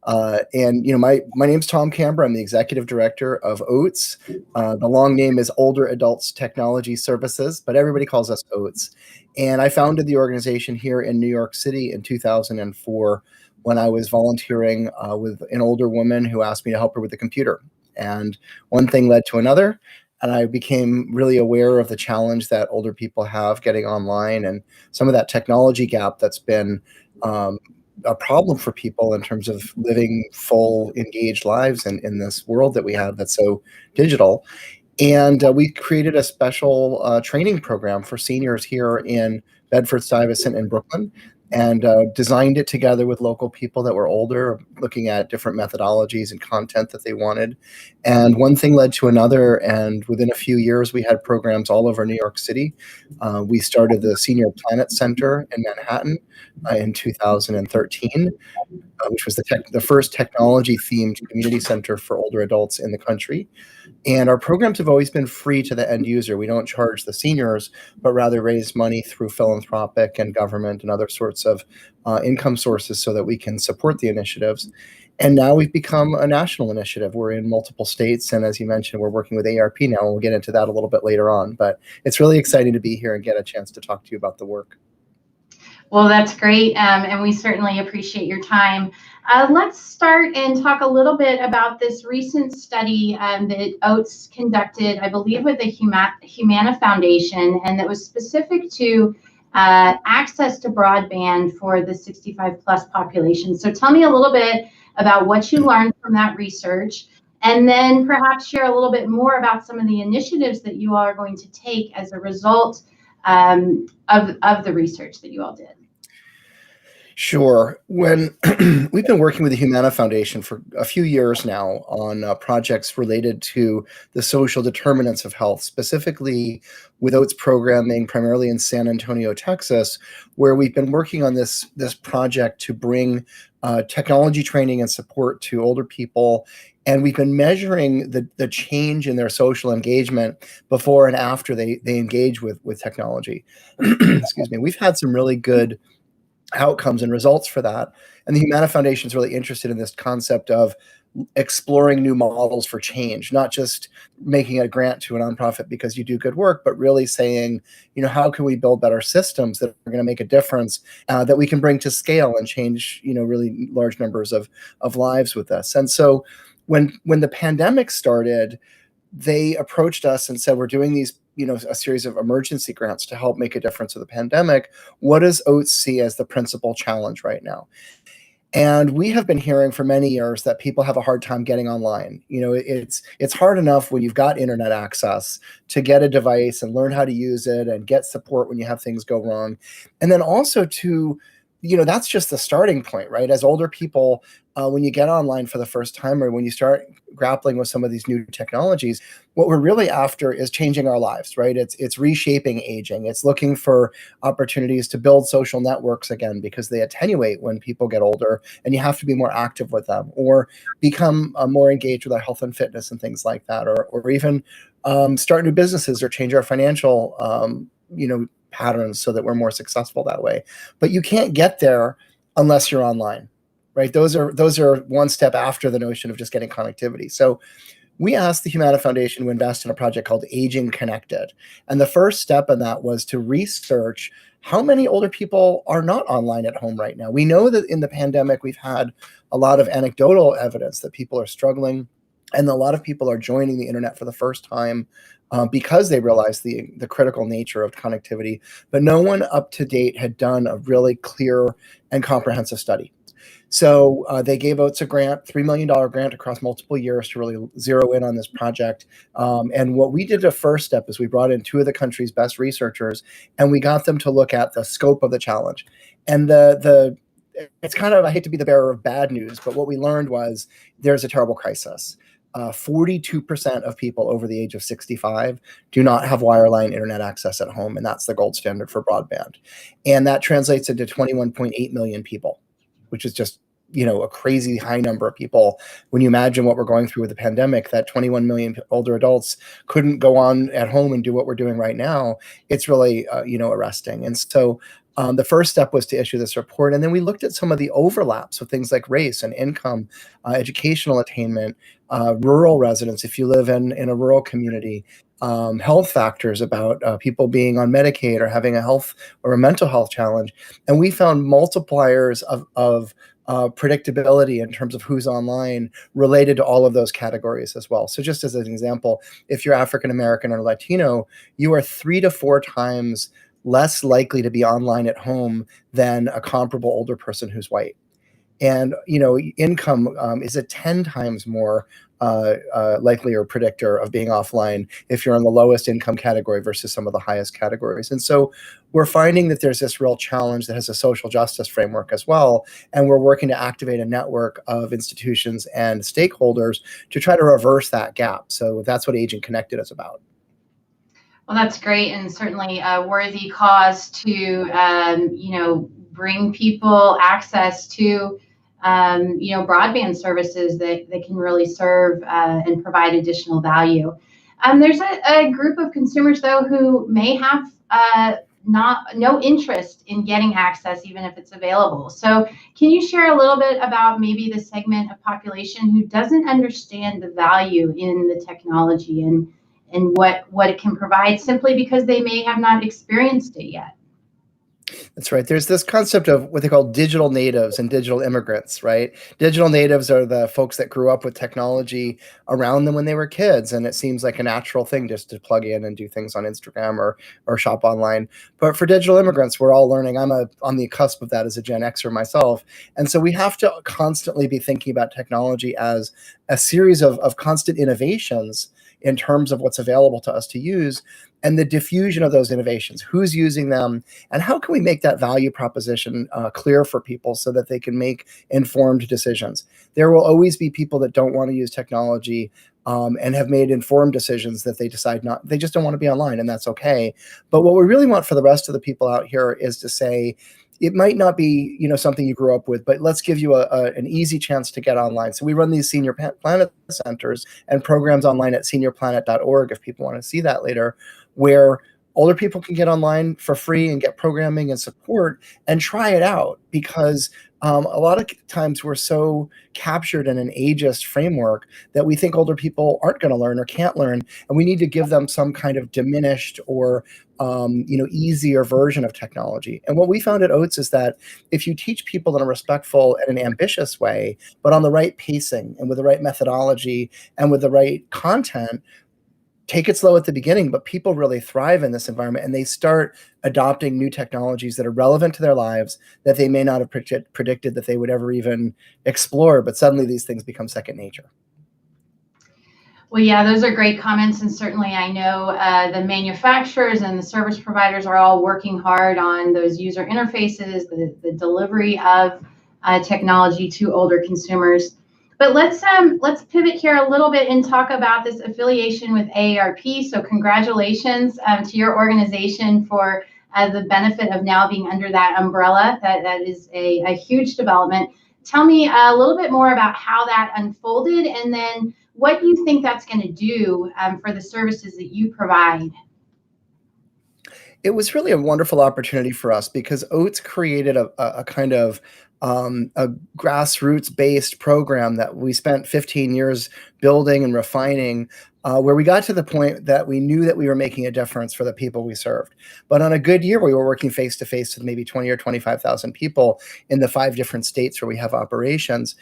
My name's Tom Camber. I'm the executive director of OATS. The long name is Older Adults Technology Services, but everybody calls us OATS. And I founded the organization here in New York City in 2004 when I was volunteering with an older woman who asked me to help her with the computer. And one thing led to another, and I became really aware of the challenge that older people have getting online and some of that technology gap that's been a problem for people in terms of living full, engaged lives in this world that we have that's so digital. And we created a special training program for seniors here in Bedford-Stuyvesant and Brooklyn and designed it together with local people that were older, looking at different methodologies and content that they wanted. And one thing led to another, and within a few years, we had programs all over New York City. We started the Senior Planet Center in Manhattan in 2013, which was the first technology-themed community center for older adults in the country. And our programs have always been free to the end user. We don't charge the seniors, but rather raise money through philanthropic and government and other sorts of income sources so that we can support the initiatives. And now we've become a national initiative. We're in multiple states. And as you mentioned, we're working with ARP now. And we'll get into that a little bit later on. But it's really exciting to be here and get a chance to talk to you about the work. Well, that's great, and we certainly appreciate your time. Let's start and talk a little bit about this recent study that Oates conducted, I believe, with the Humana Foundation, and that was specific to access to broadband for the 65 plus population. So tell me a little bit about what you learned from that research, and then perhaps share a little bit more about some of the initiatives that you all are going to take as a result of the research that you all did. Sure. When we've been working with the Humana Foundation for a few years now on projects related to the social determinants of health, specifically with Oates programming primarily in San Antonio, Texas, where we've been working on this project to bring technology training and support to older people. And we've been measuring the change in their social engagement before and after they engage with technology. Excuse me. We've had some really good outcomes and results for that. And the Humana Foundation is really interested in this concept of exploring new models for change, not just making a grant to a nonprofit because you do good work, but really saying, how can we build better systems that are going to make a difference, that we can bring to scale and change, really large numbers of lives with this. And so when the pandemic started, they approached us and said, we're doing these, a series of emergency grants to help make a difference with the pandemic. What does Oates see as the principal challenge right now? And we have been hearing for many years that people have a hard time getting online. It's hard enough when you've got internet access to get a device and learn how to use it and get support when you have things go wrong. And then also to, that's just the starting point, right? As older people, when you get online for the first time or when you start grappling with some of these new technologies, what we're really after is changing our lives, right? It's reshaping aging. It's looking for opportunities to build social networks again, because they attenuate when people get older and you have to be more active with them or become more engaged with our health and fitness and things like that, or even start new businesses or change our financial, patterns so that we're more successful that way. But you can't get there unless you're online. Right? Those are one step after the notion of just getting connectivity. So we asked the Humana Foundation to invest in a project called Aging Connected. And the first step in that was to research how many older people are not online at home right now. We know that in the pandemic, we've had a lot of anecdotal evidence that people are struggling, and a lot of people are joining the internet for the first time because they realize the critical nature of connectivity. But no one up to date had done a really clear and comprehensive study. So they gave Oates a grant, $3 million grant across multiple years to really zero in on this project. And what we did the first step is we brought in two of the country's best researchers, and we got them to look at the scope of the challenge. And it's kind of, I hate to be the bearer of bad news, but what we learned was there's a terrible crisis. 42% of people over the age of 65 do not have wireline internet access at home, and that's the gold standard for broadband. And that translates into 21.8 million people, which is just, a crazy high number of people. When you imagine what we're going through with the pandemic, that 21 million older adults couldn't go on at home and do what we're doing right now, it's really, arresting. And so the first step was to issue this report. And then we looked at some of the overlaps of things like race and income, educational attainment, rural residents, if you live in a rural community, health factors about people being on Medicaid or having a health or a mental health challenge. And we found multipliers of predictability in terms of who's online related to all of those categories as well. So just as an example, if you're African American or Latino, you are 3 to 4 times less likely to be online at home than a comparable older person who's white. And income is a 10 times more likely or predictor of being offline if you're in the lowest income category versus some of the highest categories. And so we're finding that there's this real challenge that has a social justice framework as well. And we're working to activate a network of institutions and stakeholders to try to reverse that gap. So that's what Agent Connected is about. Well, that's great, and certainly a worthy cause to, bring people access to, broadband services that can really serve and provide additional value. There's a group of consumers, though, who may have no interest in getting access, even if it's available. So can you share a little bit about maybe the segment of population who doesn't understand the value in the technology and what it can provide simply because they may have not experienced it yet? That's right. There's this concept of what they call digital natives and digital immigrants, right? Digital natives are the folks that grew up with technology around them when they were kids, and it seems like a natural thing just to plug in and do things on Instagram or shop online. But for digital immigrants, we're all learning. I'm on the cusp of that as a Gen Xer myself, and so we have to constantly be thinking about technology as a series of constant innovations in terms of what's available to us to use, and the diffusion of those innovations, who's using them, and how can we make that value proposition clear for people so that they can make informed decisions. There will always be people that don't want to use technology and have made informed decisions that they just don't want to be online, and that's okay. But what we really want for the rest of the people out here is to say, it might not be something you grew up with, but let's give you an easy chance to get online. So we run these Senior Planet centers and programs online at seniorplanet.org if people want to see that later, where older people can get online for free and get programming and support and try it out, because a lot of times we're so captured in an ageist framework that we think older people aren't going to learn or can't learn, and we need to give them some kind of diminished or easier version of technology. And what we found at Oates is that if you teach people in a respectful and an ambitious way, but on the right pacing and with the right methodology and with the right content, take it slow at the beginning, but people really thrive in this environment, and they start adopting new technologies that are relevant to their lives that they may not have predicted that they would ever even explore, but suddenly these things become second nature. Well, yeah, those are great comments, and certainly I know the manufacturers and the service providers are all working hard on those user interfaces, the delivery of technology to older consumers. But let's pivot here a little bit and talk about this affiliation with AARP. So congratulations to your organization for the benefit of now being under that umbrella. That is a huge development. Tell me a little bit more about how that unfolded, and then what you think that's going to do for the services that you provide. It was really a wonderful opportunity for us because Oates created a kind of a grassroots-based program that we spent 15 years building and refining, where we got to the point that we knew that we were making a difference for the people we served. But on a good year, we were working face-to-face with maybe 20 or 25,000 people in the 5 different states where we have operations.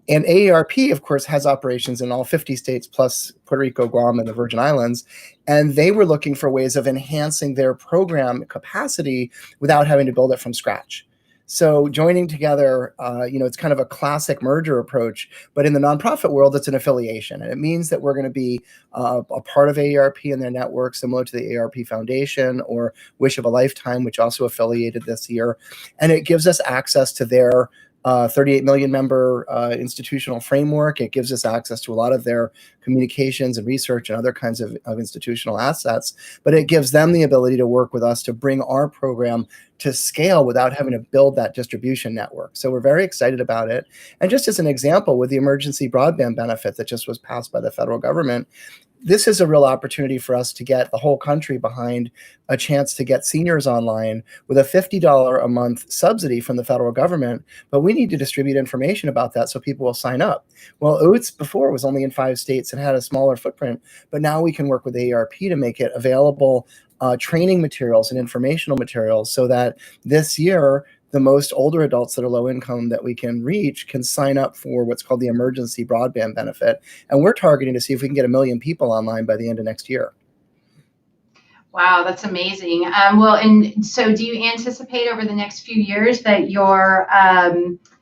And AARP, of course, has operations in all 50 states plus Puerto Rico, Guam, and the Virgin Islands. And they were looking for ways of enhancing their program capacity without having to build it from scratch. So joining together, it's kind of a classic merger approach, but in the nonprofit world, it's an affiliation. And it means that we're going to be a part of AARP and their network, similar to the AARP Foundation or Wish of a Lifetime, which also affiliated this year. And it gives us access to their 38 million member institutional framework. It gives us access to a lot of their communications and research and other kinds of institutional assets, but it gives them the ability to work with us to bring our program to scale without having to build that distribution network. So we're very excited about it. And just as an example, with the emergency broadband benefit that just was passed by the federal government, this is a real opportunity for us to get the whole country behind a chance to get seniors online with a $50 a month subsidy from the federal government. But we need to distribute information about that so people will sign up. Well, Oates before was only in 5 states and had a smaller footprint, but now we can work with AARP to make it available training materials and informational materials so that this year, the most older adults that are low income that we can reach can sign up for what's called the emergency broadband benefit. And we're targeting to see if we can get 1 million people online by the end of next year. Wow, that's amazing. Well, and so do you anticipate over the next few years that your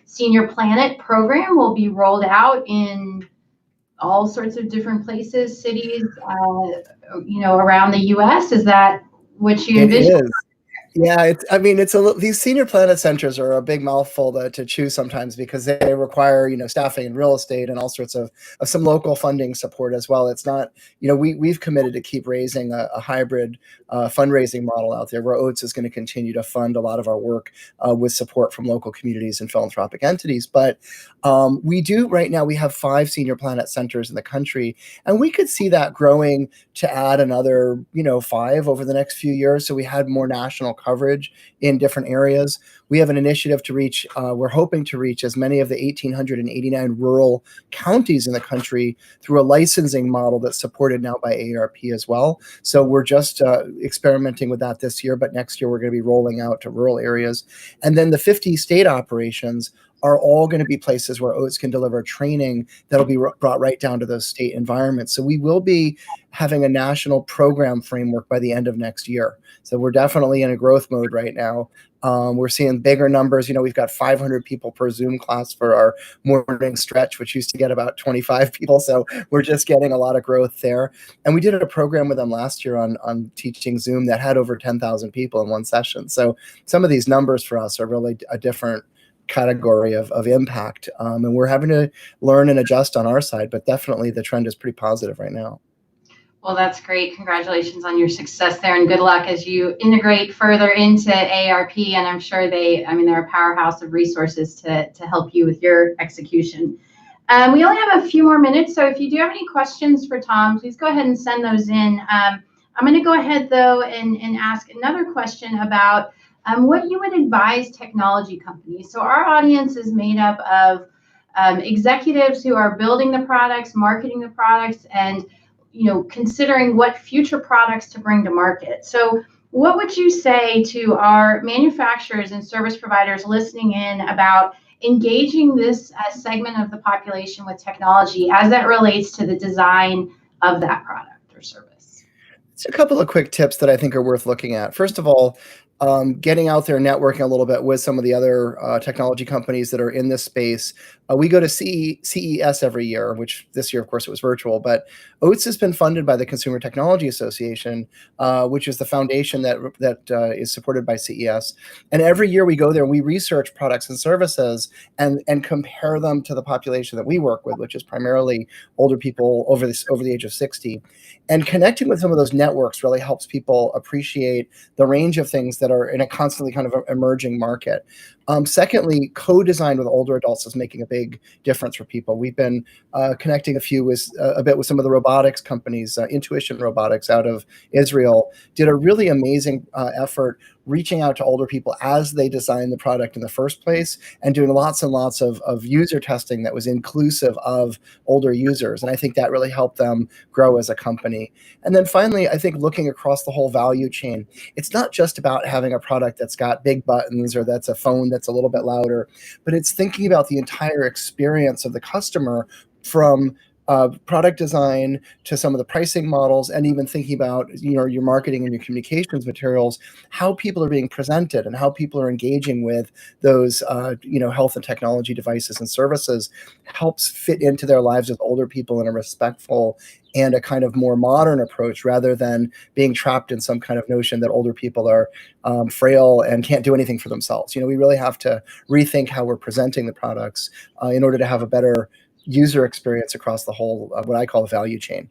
Senior Planet program will be rolled out in all sorts of different places, cities, around the U.S. Is that what you envision? It is. Yeah, these senior planet centers are a big mouthful to chew sometimes because they require, staffing and real estate and all sorts of some local funding support as well. It's not, we've committed to keep raising a hybrid fundraising model out there where Oates is going to continue to fund a lot of our work with support from local communities and philanthropic entities. But we do right now, we have 5 senior planet centers in the country, and we could see that growing to add another, 5 over the next few years. So we had more national coverage in different areas. We have an initiative to reach, we're hoping to reach as many of the 1,889 rural counties in the country through a licensing model that's supported now by AARP as well. So we're just experimenting with that this year, but next year we're going to be rolling out to rural areas. And then the 50 state operations are all going to be places where Oates can deliver training that'll be brought right down to those state environments. So we will be having a national program framework by the end of next year. So we're definitely in a growth mode right now. We're seeing bigger numbers. We've got 500 people per Zoom class for our morning stretch, which used to get about 25 people. So we're just getting a lot of growth there. And we did a program with them last year on teaching Zoom that had over 10,000 people in one session. So some of these numbers for us are really a different category of impact. And we're having to learn and adjust on our side, but definitely the trend is pretty positive right now. Well, that's great. Congratulations on your success there, and good luck as you integrate further into AARP. And I'm sure they're a powerhouse of resources to help you with your execution. We only have a few more minutes, so if you do have any questions for Tom, please go ahead and send those in. I'm going to go ahead, though, and ask another question about what you would advise technology companies. So our audience is made up of executives who are building the products, marketing the products, and considering what future products to bring to market. So what would you say to our manufacturers and service providers listening in about engaging this segment of the population with technology as that relates to the design of that product or service? It's a couple of quick tips that I think are worth looking at. First of all, getting out there, networking a little bit with some of the other technology companies that are in this space. We go to CES every year, which this year, of course, it was virtual, but Oates has been funded by the Consumer Technology Association, which is the foundation that is supported by CES. And every year we go there and we research products and services and compare them to the population that we work with, which is primarily older people over the age of 60. And connecting with some of those networks really helps people appreciate the range of things that are in a constantly kind of emerging market. Secondly, co-design with older adults is making a big difference for people. We've been connecting a bit with some of the robotics companies. Intuition Robotics out of Israel did a really amazing effort reaching out to older people as they designed the product in the first place and doing lots and lots of user testing that was inclusive of older users. And I think that really helped them grow as a company. And then finally, I think looking across the whole value chain, it's not just about having a product that's got big buttons or that's a phone that's a little bit louder, but it's thinking about the entire experience of the customer from product design to some of the pricing models, and even thinking about your marketing and your communications materials, how people are being presented and how people are engaging with those health and technology devices and services helps fit into their lives with older people in a respectful and a kind of more modern approach, rather than being trapped in some kind of notion that older people are frail and can't do anything for themselves. We really have to rethink how we're presenting the products in order to have a better user experience across the whole, what I call the value chain.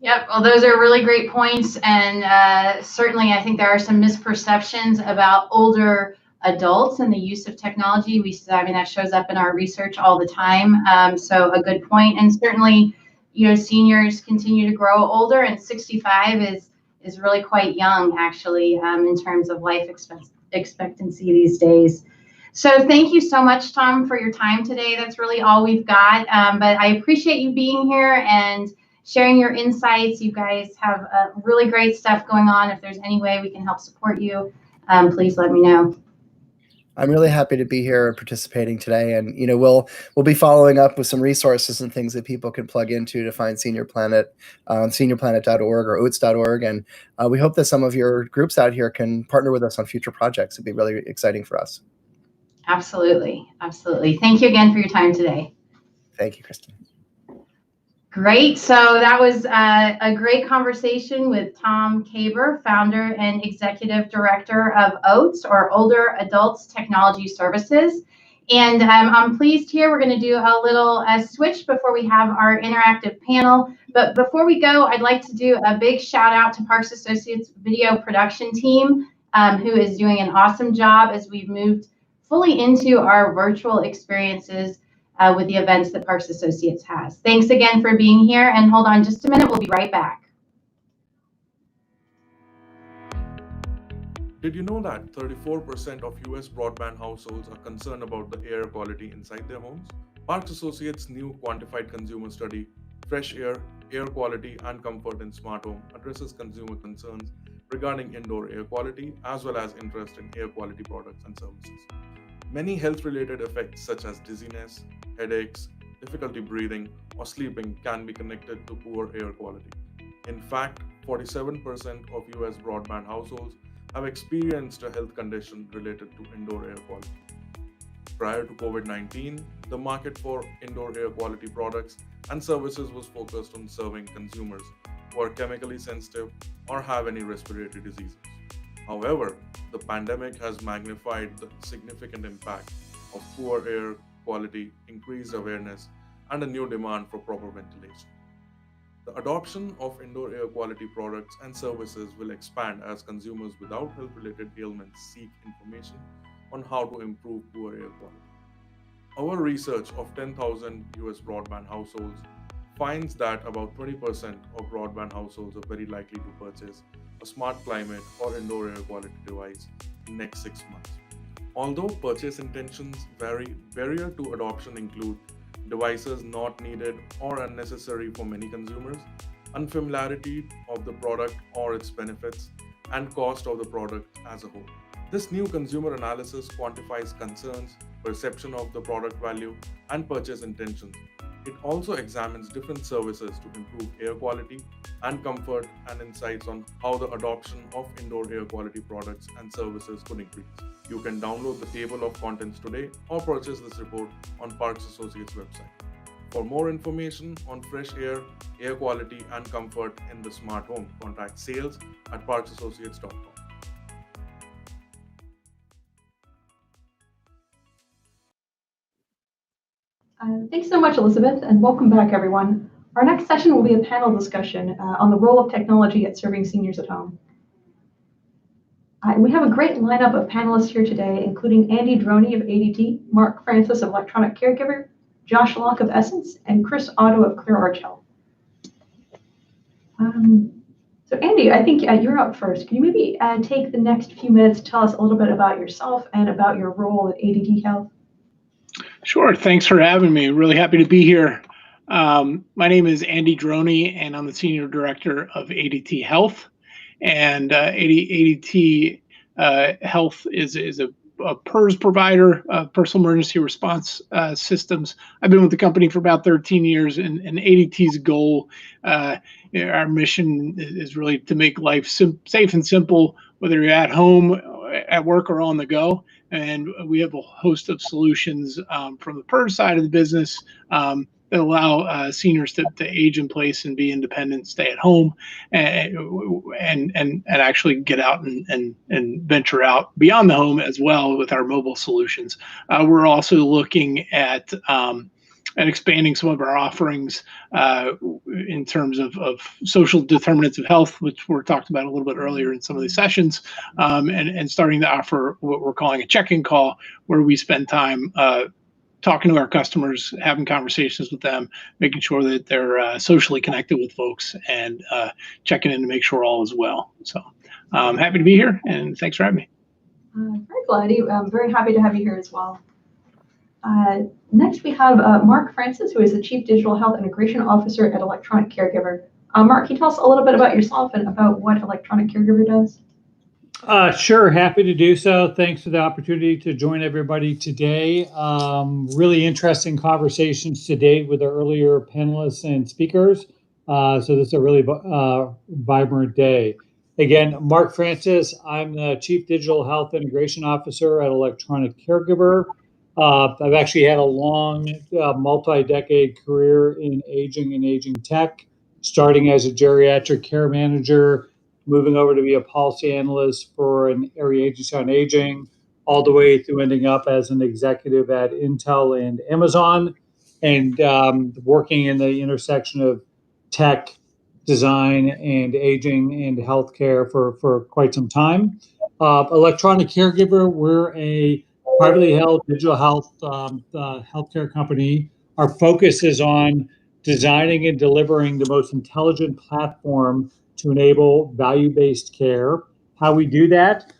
Yep. Well, those are really great points. And certainly, I think there are some misperceptions about older adults and the use of technology. That shows up in our research all the time. So a good point. And certainly, seniors continue to grow older, and 65 is really quite young, actually, in terms of life expectancy these days. So thank you so much, Tom, for your time today. That's really all we've got. But I appreciate you being here and sharing your insights. You guys have really great stuff going on. If there's any way we can help support you, please let me know. I'm really happy to be here and participating today. And, we'll be following up with some resources and things that people can plug into to find Senior Planet on seniorplanet.org or oats.org. And we hope that some of your groups out here can partner with us on future projects. It'd be really exciting for us. Absolutely. Absolutely. Thank you again for your time today. Thank you, Kristen. Great. So that was a great conversation with Tom Caber, founder and executive director of OATS, or Older Adults Technology Services. And I'm pleased here we're going to do a little switch before we have our interactive panel. But before we go, I'd like to do a big shout out to Parks Associates video production team, who is doing an awesome job as we've moved fully into our virtual experiences with the events that Parks Associates has. Thanks again for being here, and hold on just a minute, we'll be right back. Did you know that 34% of US broadband households are concerned about the air quality inside their homes? Parks Associates' new quantified consumer study, Fresh Air, Air Quality and Comfort in Smart Home, addresses consumer concerns regarding indoor air quality as well as interest in air quality products and services. Many health-related effects such as dizziness, headaches, difficulty breathing, or sleeping can be connected to poor air quality. In fact, 47% of US broadband households have experienced a health condition related to indoor air quality. Prior to COVID-19, the market for indoor air quality products and services was focused on serving consumers who are chemically sensitive or have any respiratory diseases. However, the pandemic has magnified the significant impact of poor air quality, increased awareness, and a new demand for proper ventilation. The adoption of indoor air quality products and services will expand as consumers without health-related ailments seek information on how to improve poor air quality. Our research of 10,000 US broadband households finds that about 20% of broadband households are very likely to purchase a smart climate or indoor air quality device in the next 6 months. Although purchase intentions vary, barrier to adoption include devices not needed or unnecessary for many consumers, unfamiliarity of the product or its benefits, and cost of the product as a whole. This new consumer analysis quantifies concerns, perception of the product value, and purchase intentions. It also examines different services to improve air quality and comfort and insights on how the adoption of indoor air quality products and services could increase. You can download the table of contents today or purchase this report on Parks Associates website. For more information on fresh air, air quality, and comfort in the smart home, contact sales@parksassociates.com. Thanks so much, Elizabeth, and welcome back, everyone. Our next session will be a panel discussion on the role of technology at serving seniors at home. We have a great lineup of panelists here today, including Andy Droney of ADT, Mark Francis of Electronic Caregiver, Josh Locke of Essence, and Chris Otto of ClearArch Health. So Andy, I think you're up first. Can you maybe take the next few minutes to tell us a little bit about yourself and about your role at ADT Health? Sure. Thanks for having me. Really happy to be here. My name is Andy Droney, and I'm the Senior Director of ADT Health. And ADT Health is a PERS provider, personal emergency response systems. I've been with the company for about 13 years, and ADT's goal, our mission is really to make life safe and simple, whether you're at home, at work, or on the go. And we have a host of solutions from the PERS side of the business that allow seniors to age in place and be independent, stay at home, and actually get out and venture out beyond the home as well with our mobile solutions. We're also looking at expanding some of our offerings in terms of social determinants of health, which were talked about a little bit earlier in some of these sessions, and starting to offer what we're calling a check-in call, where we spend time talking to our customers, having conversations with them, making sure that they're socially connected with folks, and checking in to make sure all is well. So I'm happy to be here, and thanks for having me. Very glad. I'm very happy to have you here as well. Next, we have Mark Francis, who is the Chief Digital Health Integration Officer at Electronic Caregiver. Mark, can you tell us a little bit about yourself and about what Electronic Caregiver does? Sure, happy to do so. Thanks for the opportunity to join everybody today. Really interesting conversations today with our earlier panelists and speakers. So this is a really vibrant day. Again, Mark Francis, I'm the Chief Digital Health Integration Officer at Electronic Caregiver. I've actually had a long, multi-decade career in aging and aging tech, starting as a geriatric care manager, moving over to be a policy analyst for an area agency on aging, all the way through ending up as an executive at Intel and Amazon, and working in the intersection of tech, design, and aging and healthcare for quite some time. Electronic Caregiver, we're a privately held digital health healthcare company. Our focus is on designing and delivering the most intelligent platform to enable value-based care. How we do that,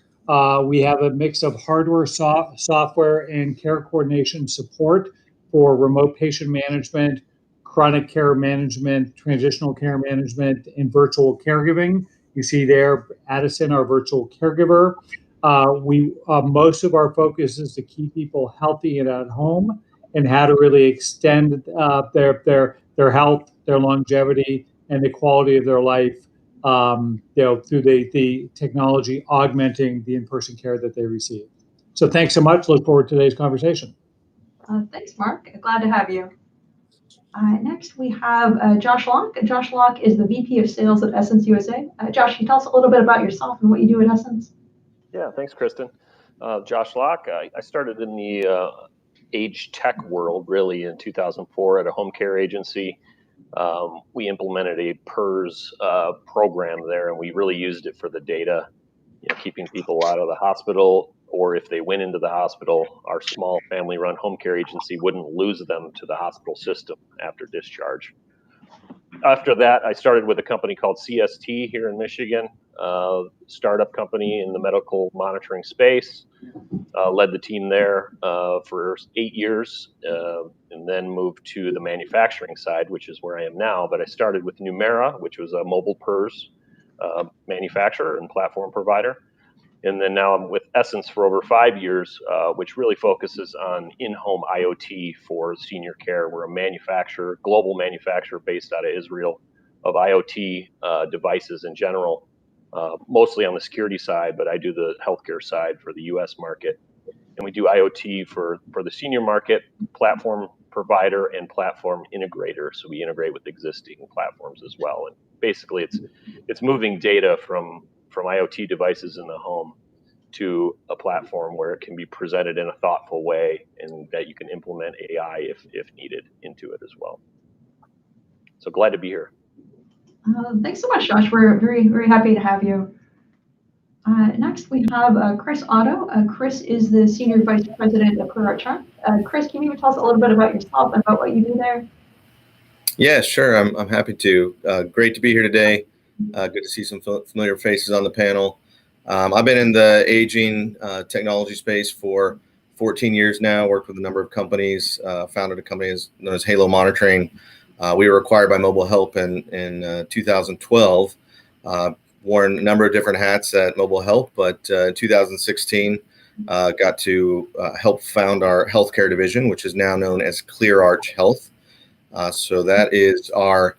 we have a mix of hardware, software, and care coordination support for remote patient management, chronic care management, transitional care management, and virtual caregiving. You see there, Addison, our virtual caregiver. Most of our focus is to keep people healthy and at home, and how to really extend their health, their longevity, and the quality of their life. Through the technology augmenting the in-person care that they receive. So thanks so much. Look forward to today's conversation. Thanks, Mark. Glad to have you. Next, we have Josh Locke. Josh Locke is the VP of Sales at Essence USA. Josh, can you tell us a little bit about yourself and what you do at Essence? Yeah, thanks, Kristen. Josh Locke. I started in the age tech world really in 2004 at a home care agency. We implemented a PERS program there, and we really used it for the data, keeping people out of the hospital, or if they went into the hospital, our small family-run home care agency wouldn't lose them to the hospital system after discharge. After that, I started with a company called CST here in Michigan, startup company in the medical monitoring space. Led the team there for 8 years, and then moved to the manufacturing side, which is where I am now. But I started with Numera, which was a mobile PERS manufacturer and platform provider. And then now I'm with Essence for over 5 years, which really focuses on in-home IoT for senior care. We're a global manufacturer based out of Israel of IoT devices in general, mostly on the security side, but I do the healthcare side for the US market. And we do IoT for the senior market, platform provider and platform integrator. So we integrate with existing platforms as well. And basically it's moving data from IoT devices in the home to a platform where it can be presented in a thoughtful way and that you can implement AI if needed into it as well. So glad to be here. Thanks so much, Josh. We're very, very happy to have you. Next, we have Chris Otto. Chris is the Senior Vice President of CareTech. Chris, can you tell us a little bit about yourself and about what you do there? Yeah, sure. I'm happy to. Great to be here today. Good to see some familiar faces on the panel. I've been in the aging technology space for 14 years now, worked with a number of companies, founded a company known as Halo Monitoring. We were acquired by Mobile Help in 2012. Worn a number of different hats at Mobile Help, but in 2016, got to help found our healthcare division, which is now known as ClearArch Health. So that is our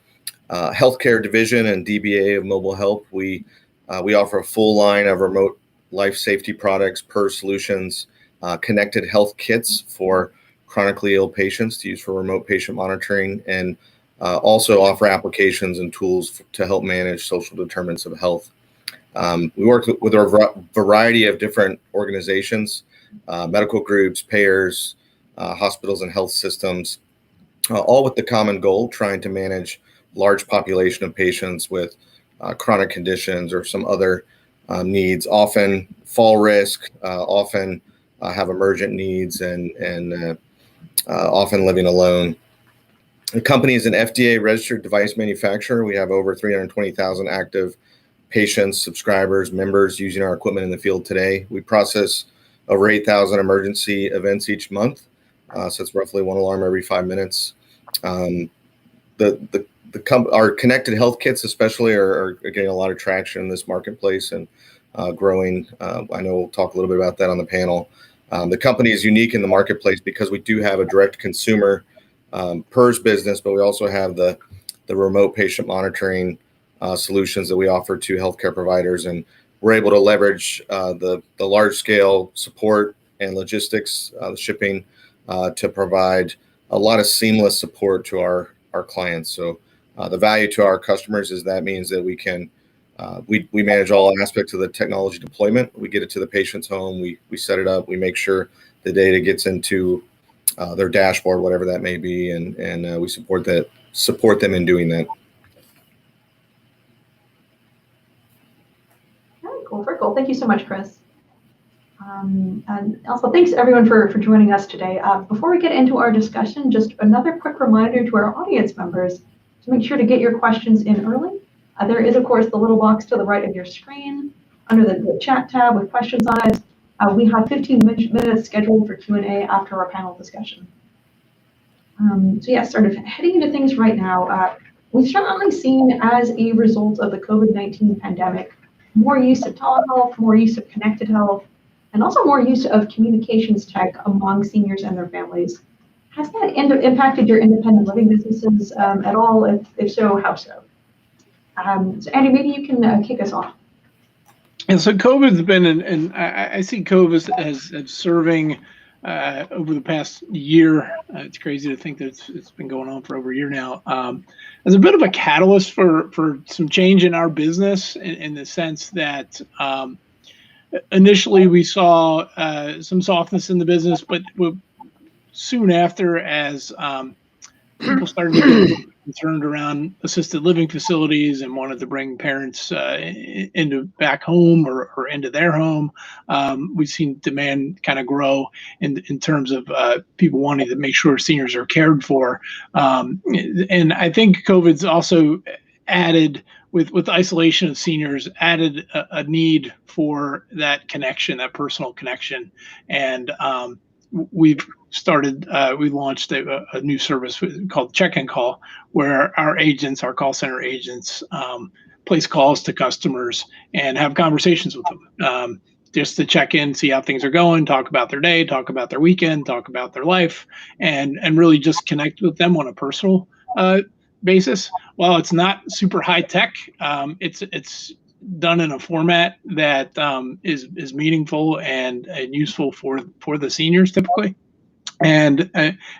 healthcare division and DBA of Mobile Help. We offer a full line of remote life safety products, PERS solutions, connected health kits for chronically ill patients to use for remote patient monitoring, and also offer applications and tools to help manage social determinants of health. We work with a variety of different organizations, medical groups, payers, hospitals, and health systems, all with the common goal, trying to manage large population of patients with chronic conditions or some other needs, often fall risk, often have emergent needs, and often living alone. The company is an FDA-registered device manufacturer. We have over 320,000 active patients, subscribers, members using our equipment in the field today. We process over 8,000 emergency events each month, so it's roughly one alarm every 5 minutes. Our connected health kits especially are getting a lot of traction in this marketplace and growing. I know we'll talk a little bit about that on the panel. The company is unique in the marketplace because we do have a direct consumer PERS business, but we also have the remote patient monitoring solutions that we offer to healthcare providers, and we're able to leverage the large scale support and logistics, shipping, to provide a lot of seamless support to our clients. So the value to our customers is that means that we can we manage all aspects of the technology deployment. We get it to the patient's home. We set it up. We make sure the data gets into their dashboard, whatever that may be, and we support them in doing that. Okay, cool, very cool. Thank you so much, Chris. And also thanks everyone for joining us today. Before we get into our discussion, just another quick reminder to our audience members to make sure to get your questions in early. There is, of course, the little box to the right of your screen under the chat tab with questions on it. We have 15 minutes scheduled for Q&A after our panel discussion. So yeah, sort of heading into things right now, we've certainly seen as a result of the COVID-19 pandemic, more use of telehealth, more use of connected health, and also more use of communications tech among seniors and their families. Has that impacted your independent living businesses at all? If so, how so? So Andy, maybe you can kick us off. And so COVID's been, and I see COVID as serving over the past year. It's crazy to think that it's been going on for over a year now. As a bit of a catalyst for some change in our business, in the sense that initially we saw some softness in the business, but soon after, as people started to get concerned around assisted living facilities and wanted to bring parents into back home or into their home, we've seen demand kind of grow in terms of people wanting to make sure seniors are cared for. And I think COVID's also added, with isolation of seniors, added a need for that connection, that personal connection. And we've started, we launched a new service called Check-in Call, where our agents, our call center agents, place calls to customers and have conversations with them, just to check in, see how things are going, talk about their day, talk about their weekend, talk about their life, and really just connect with them on a personal basis. While it's not super high tech, it's done in a format that is meaningful and useful for the seniors typically. And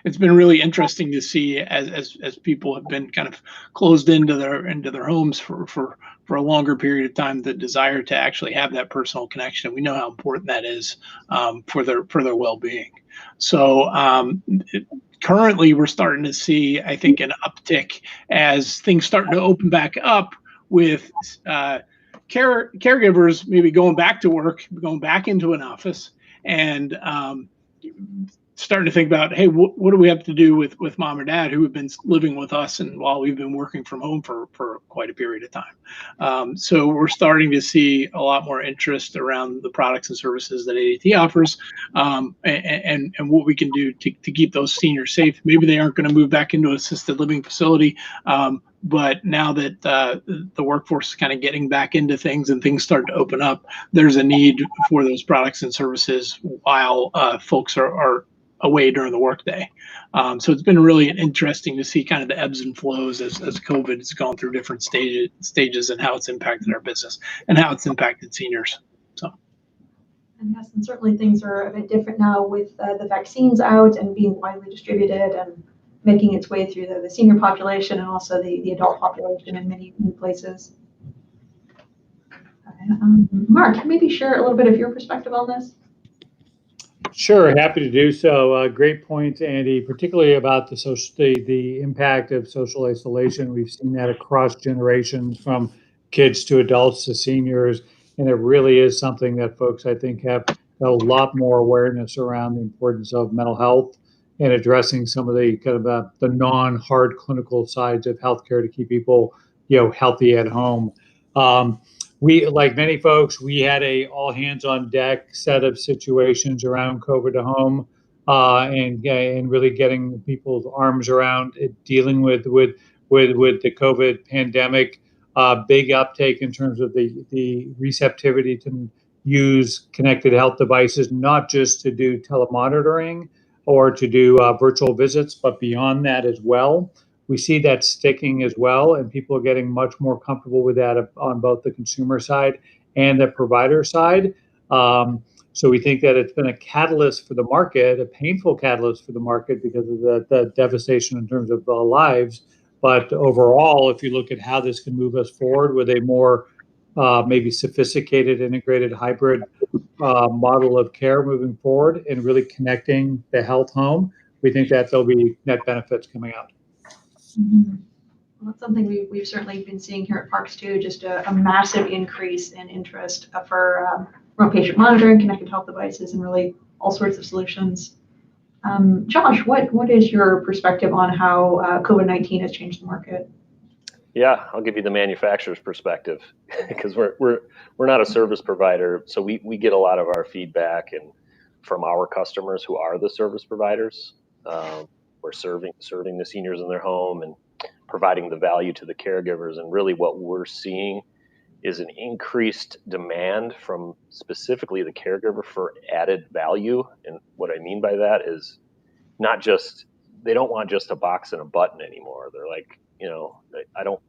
it's been really interesting to see as people have been kind of closed into their homes for a longer period of time, the desire to actually have that personal connection. We know how important that is for their well-being. So currently, we're starting to see, I think, an uptick as things start to open back up, with caregivers maybe going back to work, going back into an office, and starting to think about, hey, what do we have to do with mom or dad who have been living with us and while we've been working from home for quite a period of time. So we're starting to see a lot more interest around the products and services that ADT offers, and what we can do to keep those seniors safe. Maybe they aren't going to move back into an assisted living facility, but now that the workforce is kind of getting back into things and things start to open up, there's a need for those products and services while folks are away during the workday. So it's been really interesting to see kind of the ebbs and flows as COVID has gone through different stages and how it's impacted our business and how it's impacted seniors. So. And yes, and certainly things are a bit different now with the vaccines out and being widely distributed and making its way through the senior population and also the adult population in many new places. Mark, maybe share a little bit of your perspective on this. Sure, happy to do so. Great point, Andy, particularly about the impact of social isolation. We've seen that across generations, from kids to adults to seniors, and it really is something that folks, I think, have a lot more awareness around the importance of mental health and addressing some of the kind of the non-hard clinical sides of healthcare to keep people, healthy at home. We, like many folks, we had a all hands on deck set of situations around COVID to home, and really getting people's arms around it, dealing with the COVID pandemic. Big uptake in terms of the receptivity to use connected health devices, not just to do telemonitoring or to do virtual visits, but beyond that as well. we see that sticking as well, and people are getting much more comfortable with that on both the consumer side and the provider side. So we think that it's been a catalyst for the market, a painful catalyst for the market because of the devastation in terms of lives. But overall, if you look at how this can move us forward with a more maybe sophisticated, integrated, hybrid model of care moving forward and really connecting the health home, we think that there'll be net benefits coming out. Mm-hmm. Well, that's something we've certainly been seeing here at Parks too, just a massive increase in interest for remote patient monitoring, connected health devices, and really all sorts of solutions. Josh, what is your perspective on how COVID-19 has changed the market? Yeah, I'll give you the manufacturer's perspective because we're not a service provider, so we get a lot of our feedback and from our customers who are the service providers. We're serving the seniors in their home and providing the value to the caregivers, and really what we're seeing is an increased demand from specifically the caregiver for added value. And what I mean by that is not just, they don't want just a box and a button anymore. They're like, I don't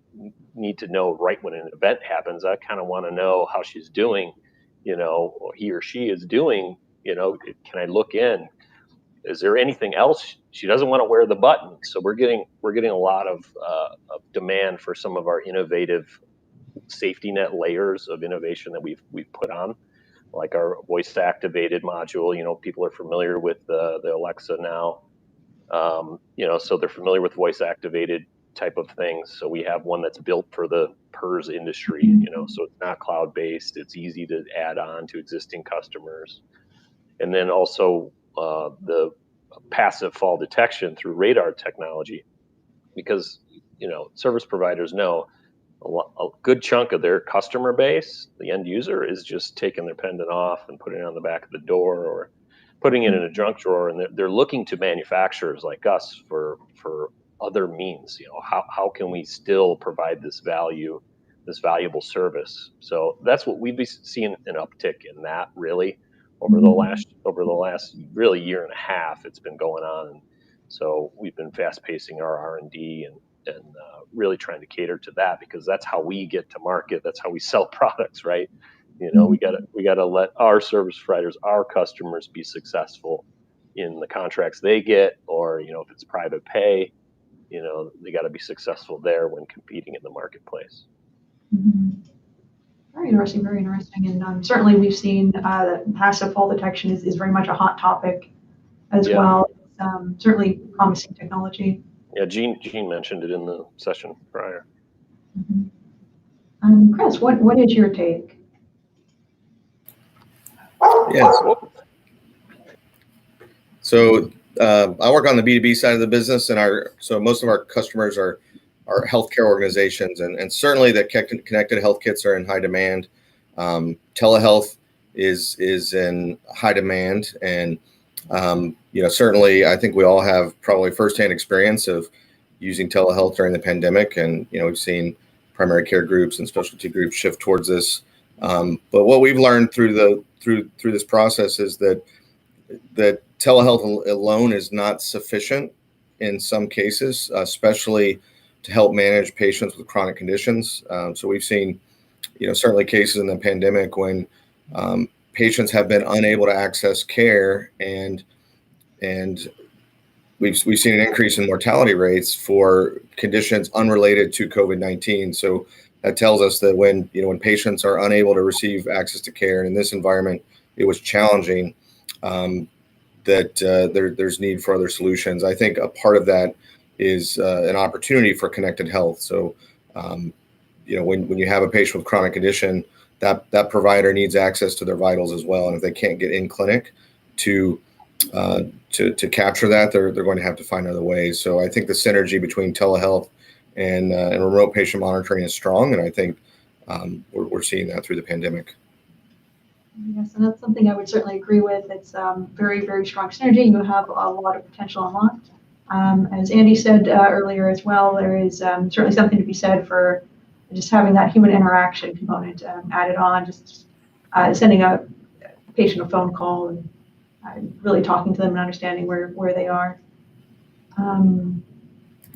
need to know right when an event happens. I kind of want to know how she's doing, or he or she is doing, can I look in? Is there anything else? She doesn't want to wear the button. So we're getting a lot of demand for some of our innovative safety net layers of innovation that we've put on, like our voice activated module. People are familiar with the Alexa now. So they're familiar with voice activated type of things. So we have one that's built for the PERS industry, so it's not cloud based. It's easy to add on to existing customers. And then also the passive fall detection through radar technology, because, service providers know a good chunk of their customer base, the end user, is just taking their pendant off and putting it on the back of the door or putting it in a junk drawer. And they're looking to manufacturers like us for other means. How can we still provide this value, this valuable service? So that's what we've been seeing an uptick in that really over the last really year and a half. It's been going on. And so we've been fast pacing our R&D and really trying to cater to that, because that's how we get to market. That's how we sell products, right? We gotta let our service providers, our customers, be successful in the contracts they get, or if it's private pay, they got to be successful there when competing in the marketplace. Mm-hmm. Very interesting, and certainly we've seen that passive fall detection is very much a hot topic as well. Certainly promising technology. Yeah, Gene mentioned it in the session prior. Mm-hmm. Chris, what is your take? Yes. So I work on the B2B side of the business, and so most of our customers are healthcare organizations, and certainly the connected health kits are in high demand. Telehealth is in high demand, and certainly I think we all have probably firsthand experience of using telehealth during the pandemic, and we've seen primary care groups and specialty groups shift towards this. But what we've learned through this process is that telehealth alone is not sufficient in some cases, especially to help manage patients with chronic conditions. So we've seen, certainly cases in the pandemic when patients have been unable to access care, and we've seen an increase in mortality rates for conditions unrelated to COVID-19. So that tells us that when patients are unable to receive access to care, and in this environment it was challenging, that there's need for other solutions. I think a part of that is an opportunity for connected health. So, when you have a patient with chronic condition, that provider needs access to their vitals as well. And if they can't get in clinic to capture that, they're going to have to find other ways. So I think the synergy between telehealth and remote patient monitoring is strong. And I think we're seeing that through the pandemic. Yes, and that's something I would certainly agree with. It's very, very strong synergy. You have a lot of potential unlocked. As Andy said earlier as well, there is certainly something to be said for just having that human interaction component added on, just sending a patient a phone call and really talking to them and understanding where they are.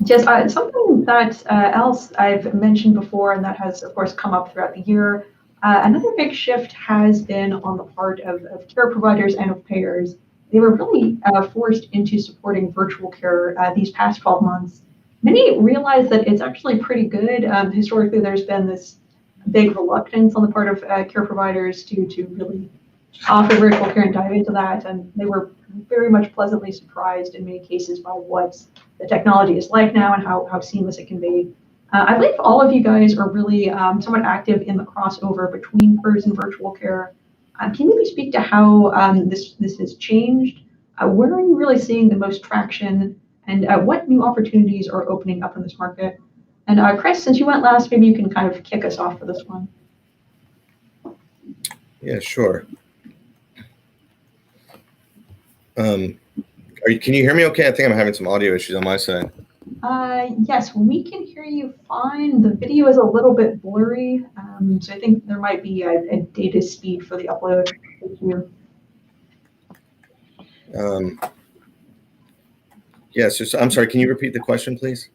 Just something that else I've mentioned before, and that has, of course, come up throughout the year. Another big shift has been on the part of care providers and of payers. They were really forced into supporting virtual care these past 12 months. Many realize that it's actually pretty good. Historically, there's been this big reluctance on the part of care providers to really offer virtual care and dive into that, and they were very much pleasantly surprised in many cases by what the technology is like now and how seamless it can be. I believe all of you guys are really somewhat active in the crossover between PERS and virtual care. Can you maybe speak to how this has changed? Where are you really seeing the most traction, and what new opportunities are opening up in this market? And Chris, since you went last, maybe you can kind of kick us off for this one. Yeah, sure. Can you hear me okay? I think I'm having some audio issues on my side. Yes, we can hear you fine. The video is a little bit blurry, so I think there might be a data speed for the upload issue. Yes, I'm sorry, can you repeat the question, please?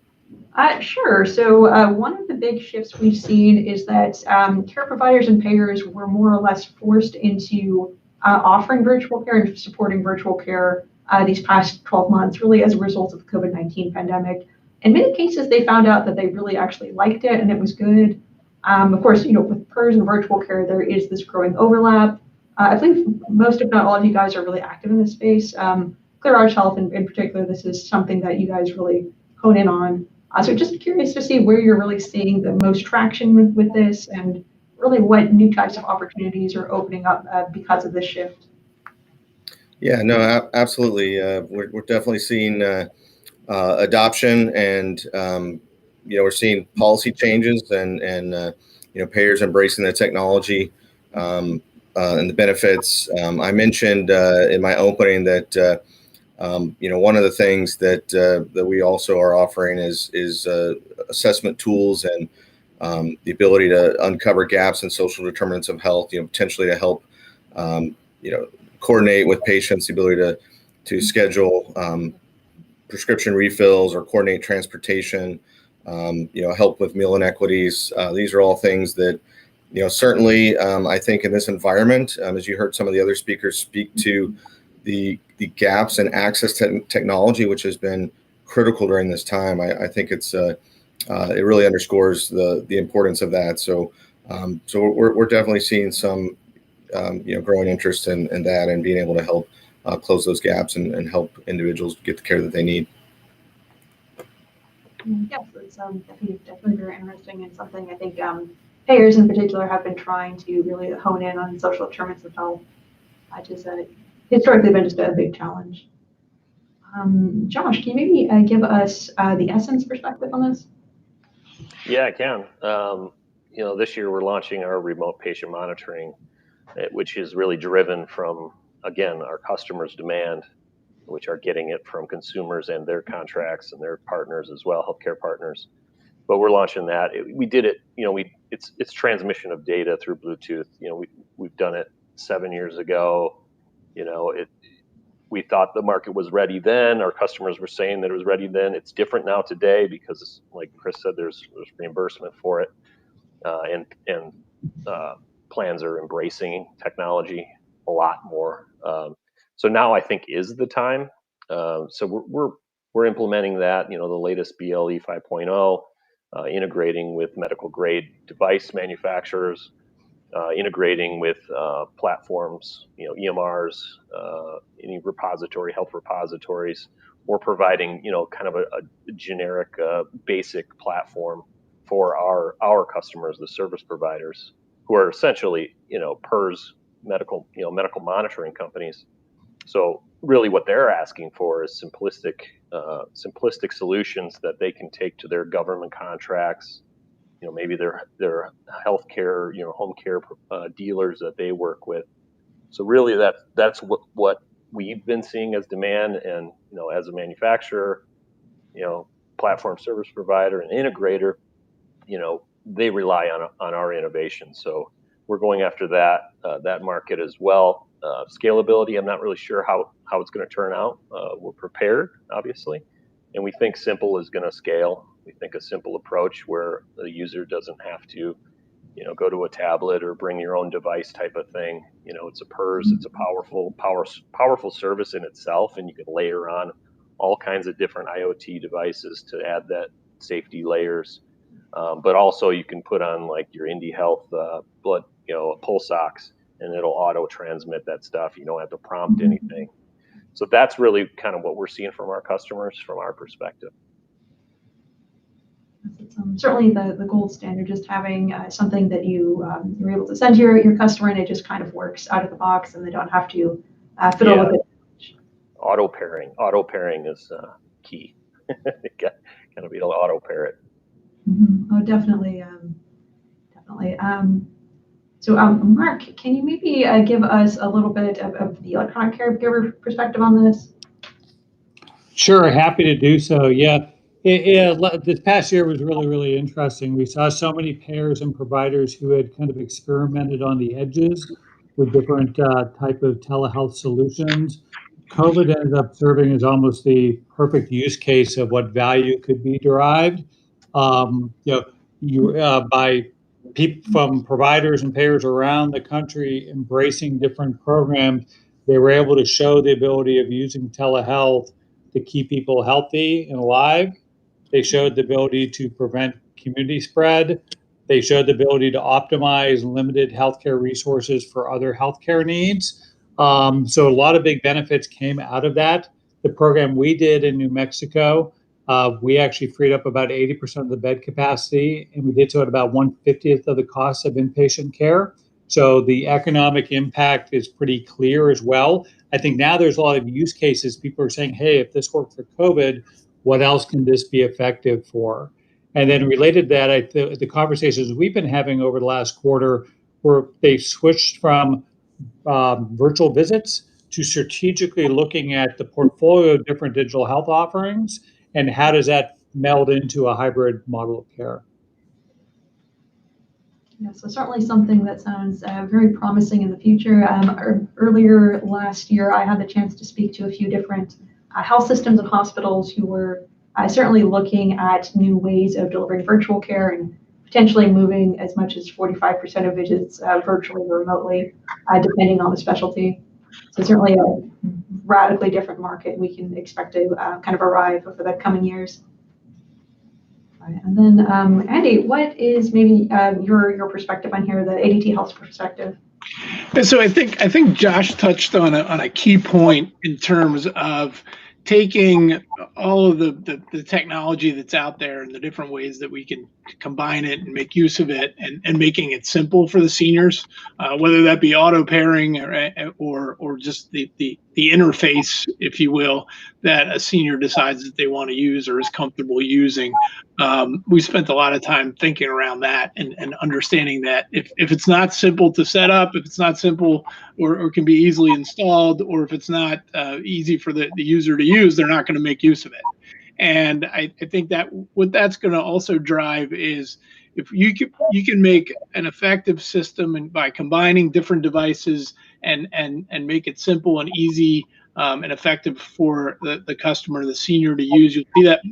Sure. So one of the big shifts we've seen is that care providers and payers were more or less forced into offering virtual care and supporting virtual care these past 12 months, really as a result of the COVID-19 pandemic. In many cases, they found out that they really actually liked it and it was good. Of course, with PERS and virtual care, there is this growing overlap. I believe most, if not all of you guys are really active in this space. ClearArch Health in particular, this is something that you guys really hone in on. So just curious to see where you're really seeing the most traction with this and really what new types of opportunities are opening up because of this shift. Yeah, no, absolutely. We're definitely seeing adoption, and we're seeing policy changes and payers embracing the technology and the benefits. I mentioned in my opening that one of the things that we also are offering is assessment tools and the ability to uncover gaps in social determinants of health. Potentially to help coordinate with patients, the ability to schedule prescription refills or coordinate transportation. Help with meal inequities. These are all things that certainly I think in this environment, as you heard some of the other speakers speak to, the gaps in access to technology, which has been critical during this time. I think it really underscores the importance of that. So we're definitely seeing some growing interest in that and being able to help close those gaps and help individuals get the care that they need. Yes, it's definitely very interesting and something I think payers in particular have been trying to really hone in on social determinants of health. Historically been just a big challenge. Josh, can you maybe give us the Essence perspective on this? Yeah, I can. This year we're launching our remote patient monitoring, which is really driven from, again, our customers' demand, which are getting it from consumers and their contracts and their partners as well, healthcare partners. But we're launching that. We did it. It's transmission of data through Bluetooth. We've done it 7 years ago. We thought the market was ready then. Our customers were saying that it was ready then. It's different now today because, like Chris said, there's reimbursement for it, and plans are embracing technology a lot more. So now I think is the time. So we're implementing that. The latest BLE 5.0, integrating with medical grade device manufacturers. Integrating with platforms, EMRs, any repository, health repositories, or providing, kind of a generic, basic platform for our customers, the service providers, who are essentially, PERS medical monitoring companies. So really, what they're asking for is simplistic solutions that they can take to their government contracts. Maybe their healthcare, home care dealers that they work with. So really, that's what we've been seeing as demand, and as a manufacturer, platform service provider and integrator, they rely on our innovation. So we're going after that market as well. Scalability, I'm not really sure how it's going to turn out. We're prepared, obviously, And we think simple is going to scale. We think a simple approach where the user doesn't have to, go to a tablet or bring your own device type of thing. It's a PERS. It's a powerful service in itself, and you can layer on all kinds of different IoT devices to add that safety layers. But also you can put on like your Indie Health blood, pulse ox, and it'll auto transmit that stuff. You don't have to prompt anything. So that's really kind of what we're seeing from our customers from our perspective. It's certainly the gold standard, just having something that you're able to send to your customer, and it just kind of works out of the box, and they don't have to fiddle with it. Auto pairing is key. Got to be able to auto pair it. Oh, definitely. So, Mark, can you maybe give us a little bit of the electronic caregiver perspective on this? Sure, happy to do so. Yeah. This past year was really, really interesting. We saw so many payers and providers who had kind of experimented on the edges with different type of telehealth solutions. COVID ended up serving as almost the perfect use case of what value could be derived. By people from providers and payers around the country embracing different programs, they were able to show the ability of using telehealth to keep people healthy and alive. They showed the ability to prevent community spread. They showed the ability to optimize limited healthcare resources for other healthcare needs. So a lot of big benefits came out of that. The program we did in New Mexico, we actually freed up about 80% of the bed capacity, and we did so at about 1/50th of the cost of inpatient care. So the economic impact is pretty clear as well. I think now there's a lot of use cases. People are saying, hey, if this worked for COVID, what else can this be effective for? And then related to that, the conversations we've been having over the last quarter, where they've switched from virtual visits to strategically looking at the portfolio of different digital health offerings and how does that meld into a hybrid model of care. Yeah, so certainly something that sounds very promising in the future. Earlier last year, I had the chance to speak to a few different health systems and hospitals who were certainly looking at new ways of delivering virtual care and potentially moving as much as 45% of visits virtually or remotely, depending on the specialty. So certainly a radically different market we can expect to kind of arrive over the coming years. Right. And then Andy, what is maybe your perspective on here, the ADT Health perspective? And so I think Josh touched on a key point in terms of taking all of the technology that's out there and the different ways that we can combine it and make use of it and making it simple for the seniors, whether that be auto pairing or just the interface, if you will, that a senior decides that they want to use or is comfortable using. We spent a lot of time thinking around that and understanding that if it's not simple to set up, if it's not simple or can be easily installed, or if it's not easy for the user to use, they're not going to make use of it. And I think that what that's going to also drive is if you can make an effective system and by combining different devices and make it simple and easy and effective for the customer, the senior to use, you'll see that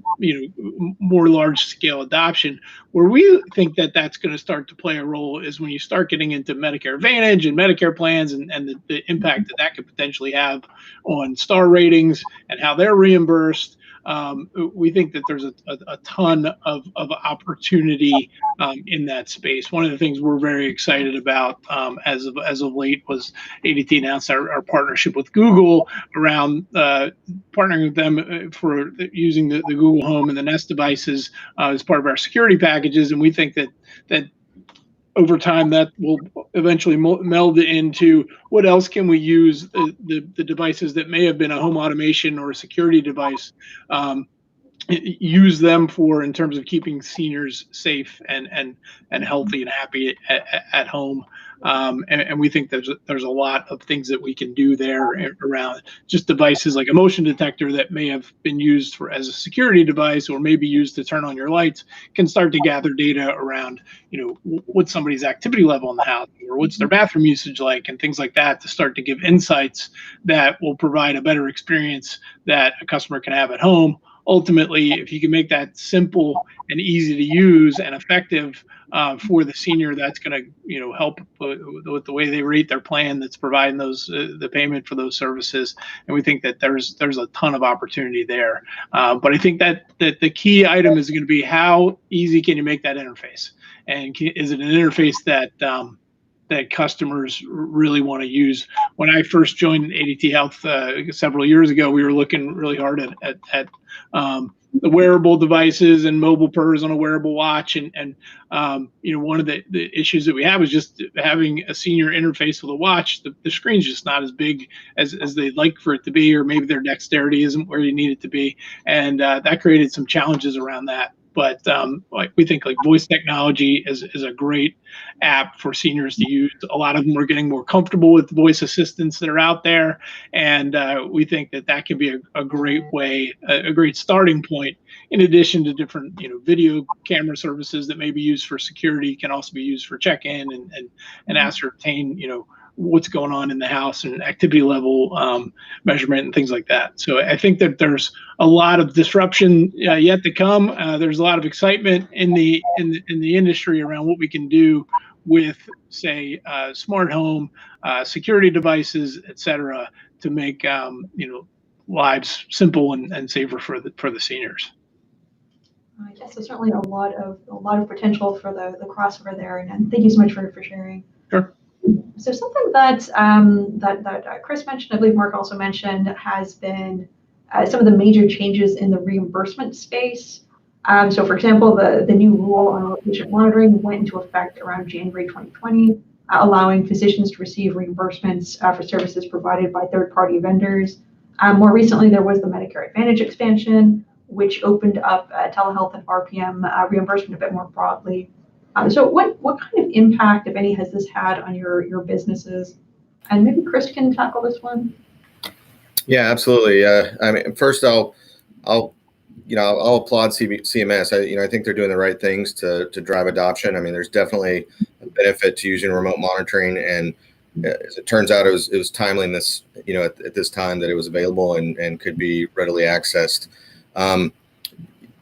more large scale adoption. Where we think that that's going to start to play a role is when you start getting into Medicare Advantage and Medicare plans and the impact that could potentially have on star ratings and how they're reimbursed. We think that there's a ton of opportunity in that space. One of the things we're very excited about as of late was ADT announced our partnership with Google around partnering with them for using the Google Home and the Nest devices as part of our security packages, and we think that over time that will eventually meld into what else can we use the devices that may have been a home automation or a security device, use them for in terms of keeping seniors safe and healthy and happy at home. And we think there's a lot of things that we can do there around just devices like a motion detector that may have been used as a security device or maybe used to turn on your lights can start to gather data around, what's somebody's activity level in the house or what's their bathroom usage like and things like that to start to give insights that will provide a better experience that a customer can have at home ultimately, if you can make that simple and easy to use and effective for the senior, that's going to help with the way they rate their plan that's providing those the payment for those services. And we think that there's a ton of opportunity there. But I think that the key item is going to be how easy can you make that interface, and is it an interface that that customers really want to use. When I first joined ADT Health several years ago, we were looking really hard at the wearable devices and mobile PERS on a wearable watch. And one of the issues that we have is just having a senior interface with a watch. The screen's just not as big as they'd like for it to be, or maybe their dexterity isn't where you need it to be. And that created some challenges around that. But we think like voice technology is a great app for seniors to use. A lot of them are getting more comfortable with voice assistants that are out there, and we think that can be a great way, a great starting point. In addition to different video camera services that may be used for security, can also be used for check-in and ascertain what's going on in the house and activity level measurement and things like that. So I think that there's a lot of disruption yet to come. There's a lot of excitement in the industry around what we can do with, say, smart home, security devices, et cetera, to make lives simple and safer for the seniors. Yes, there's certainly a lot of potential for the crossover there, and thank you so much for sharing. Sure. So something that Chris mentioned, I believe Mark also mentioned, has been some of the major changes in the reimbursement space. So for example, the new rule on patient monitoring went into effect around January 2020, allowing physicians to receive reimbursements for services provided by third-party vendors. More recently, there was the Medicare Advantage expansion, which opened up telehealth and RPM reimbursement a bit more broadly. So what kind of impact, if any, has this had on your businesses? And maybe Chris can tackle this one. Yeah, absolutely. I mean, first I'll applaud CMS. I think they're doing the right things to drive adoption. I mean, there's definitely a benefit to using remote monitoring, and as it turns out, it was timely in this, at this time that it was available and could be readily accessed.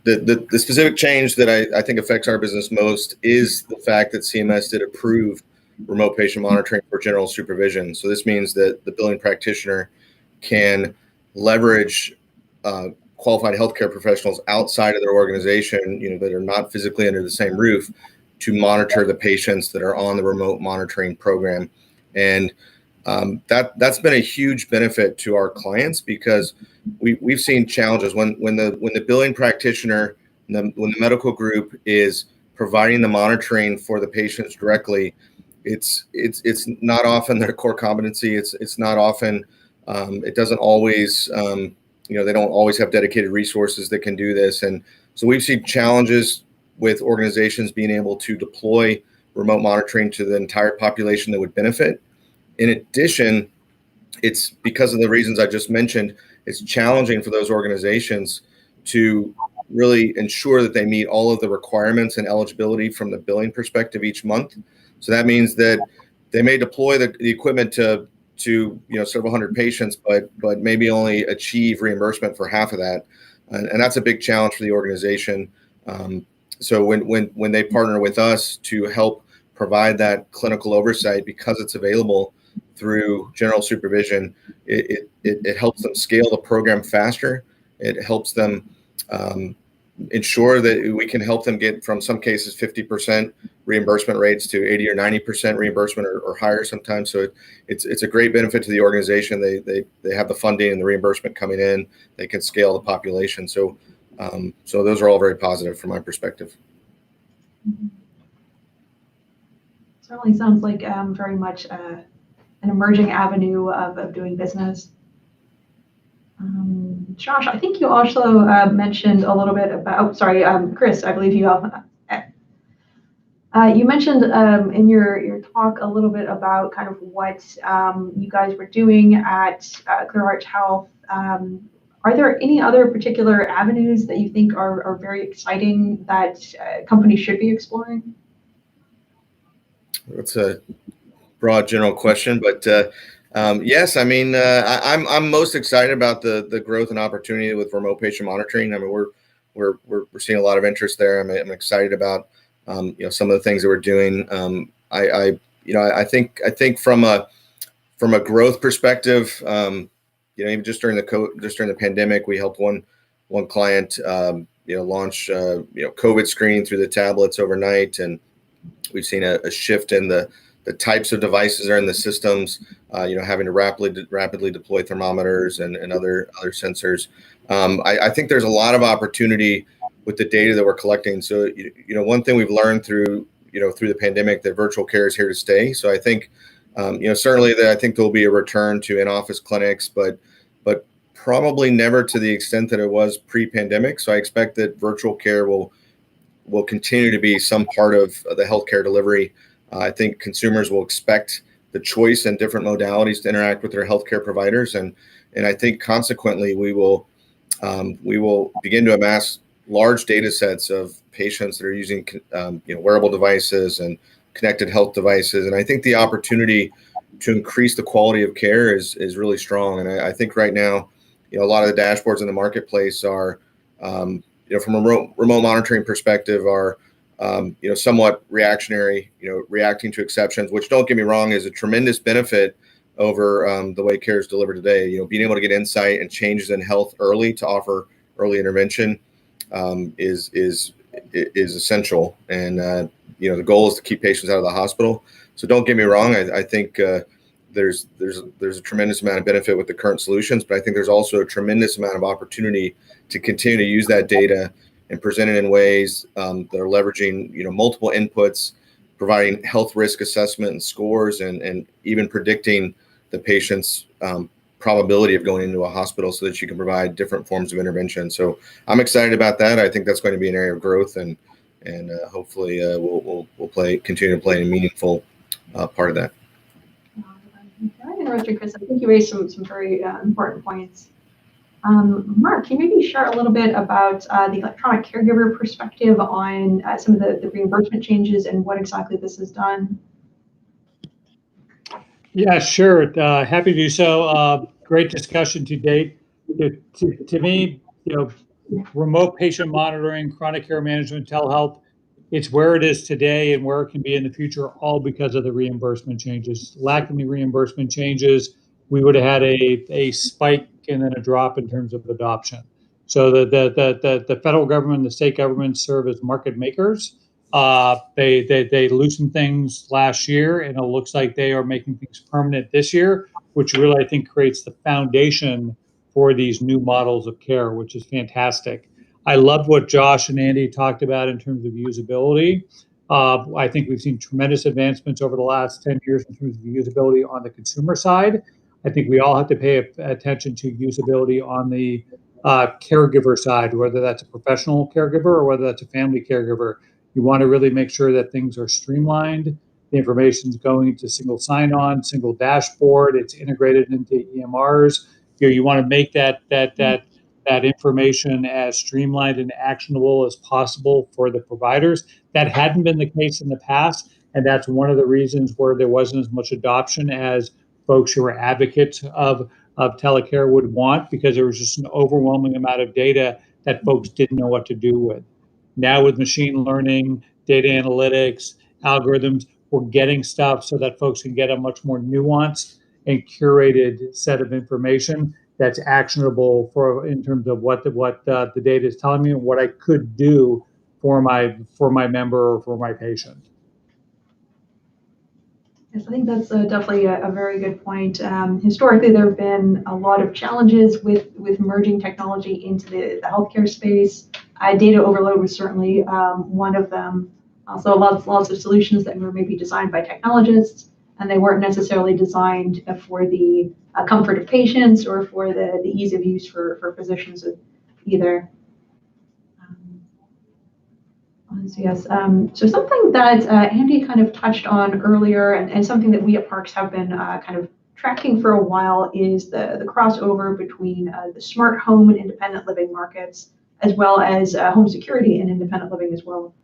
The specific change that I think affects our business most is the fact that CMS did approve remote patient monitoring for general supervision. So this means that the billing practitioner can leverage qualified healthcare professionals outside of their organization, that are not physically under the same roof, to monitor the patients that are on the remote monitoring program. And that's been a huge benefit to our clients, because we've seen challenges when the billing practitioner, when the medical group is providing the monitoring for the patients directly. It's not often their core competency. It's not often. It doesn't always. They don't always have dedicated resources that can do this, and so we've seen challenges with organizations being able to deploy remote monitoring to the entire population that would benefit. In addition, it's because of the reasons I just mentioned, it's challenging for those organizations to really ensure that they meet all of the requirements and eligibility from the billing perspective each month. So that means that they may deploy the equipment to several hundred patients, but maybe only achieve reimbursement for half of that, and that's a big challenge for the organization. So when they partner with us to help provide that clinical oversight, because it's available through general supervision, it helps them scale the program faster. It helps them ensure that we can help them get, from some cases, 50% reimbursement rates to 80 or 90% reimbursement or higher sometimes. So it's a great benefit to the organization. They have the funding and the reimbursement coming in. They can scale the population. So those are all very positive from my perspective. Certainly sounds like very much an emerging avenue of doing business. Josh, I think you also mentioned a little bit about, Chris, I believe you mentioned in your talk a little bit about kind of what you guys were doing at ClearArch Health. Are there any other particular avenues that you think are very exciting that companies should be exploring? That's a broad general question, but Yes, I mean, I'm most excited about the growth and opportunity with remote patient monitoring. I mean, we're seeing a lot of interest there. I'm excited about some of the things that we're doing. I think from a growth perspective, even just during the pandemic, we helped one client launch COVID screening through the tablets overnight, and we've seen a shift in the types of devices that are in the systems, having to rapidly deploy thermometers and other sensors. I think there's a lot of opportunity with the data that we're collecting. So, one thing we've learned through the pandemic, that virtual care is here to stay. So I think, certainly that I think there'll be a return to in-office clinics, but probably never to the extent that it was pre-pandemic. So I expect that virtual care will continue to be some part of the healthcare delivery. I think consumers will expect the choice and different modalities to interact with their healthcare providers, and I think consequently we will begin to amass large data sets of patients that are using wearable devices and connected health devices, and I think the opportunity to increase the quality of care is really strong. And I think right now, a lot of the dashboards in the marketplace are, from a remote monitoring perspective, are somewhat reactionary, reacting to exceptions, which, don't get me wrong, is a tremendous benefit over the way care is delivered today. Being able to get insight and changes in health early to offer early intervention is essential. And the goal is to keep patients out of the hospital. So don't get me wrong. I think there's a tremendous amount of benefit with the current solutions, but I think there's also a tremendous amount of opportunity to continue to use that data and present it in ways that are leveraging multiple inputs, providing health risk assessment and scores, and even predicting the patient's probability of going into a hospital so that you can provide different forms of intervention. So I'm excited about that. I think that's going to be an area of growth, and hopefully we'll continue to play a meaningful part of that. Very interesting, Chris. I think you raised some very important points. Mark, can you maybe share a little bit about the electronic caregiver perspective on some of the reimbursement changes and what exactly this has done? Yeah, sure. Happy to do so. Great discussion to date. To me, remote patient monitoring, chronic care management, telehealth, it's where it is today and where it can be in the future, all because of the reimbursement changes. Lacking the reimbursement changes, we would have had a spike and then a drop in terms of adoption. So the federal government, the state government serve as market makers. They loosened things last year, and it looks like they are making things permanent this year, which really, I think, creates the foundation for these new models of care, which is fantastic. I loved what Josh and Andy talked about in terms of usability. I think we've seen tremendous advancements over the last 10 years in terms of usability on the consumer side. I think we all have to pay attention to usability on the caregiver side, whether that's a professional caregiver or whether that's a family caregiver. You want to really make sure that things are streamlined. The information is going to single sign-on, single dashboard. It's integrated into EMRs. You want to make that information as streamlined and actionable as possible for the providers. That hadn't been the case in the past, and that's one of the reasons where there wasn't as much adoption as folks who were advocates of telecare would want, because there was just an overwhelming amount of data that folks didn't know what to do with. Now with machine learning, data analytics, algorithms, we're getting stuff so that folks can get a much more nuanced and curated set of information that's actionable in terms of what the data is telling me and what I could do for my member or for my patient. Yes, I think that's definitely a very good point. Historically, there have been a lot of challenges with merging technology into the healthcare space. Data overload was certainly one of them. Also, lots of solutions that were maybe designed by technologists, and they weren't necessarily designed for the comfort of patients or for the ease of use for physicians either. So yes, so something that Andy kind of touched on earlier, and something that we at Parks have been kind of tracking for a while, is the crossover between the smart home and independent living markets, as well as home security and independent living as well.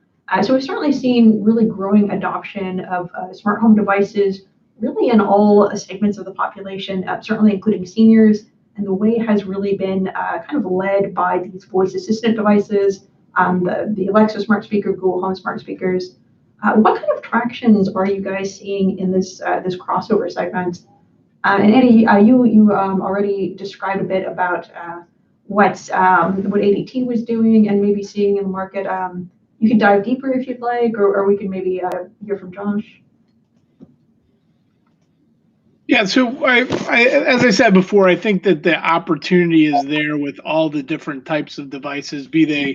So we've certainly seen really growing adoption of smart home devices really in all segments of the population, certainly including seniors. And the way has really been kind of led by these voice assistant devices, the Alexa smart speaker, Google Home smart speakers. What kind of tractions are you guys seeing in this crossover segment? And Eddie, you already described a bit about what ADT was doing and maybe seeing in the market. You can dive deeper if you'd like, or we can maybe hear from Josh. Yeah, so as I said before, I think that the opportunity is there with all the different types of devices, be they,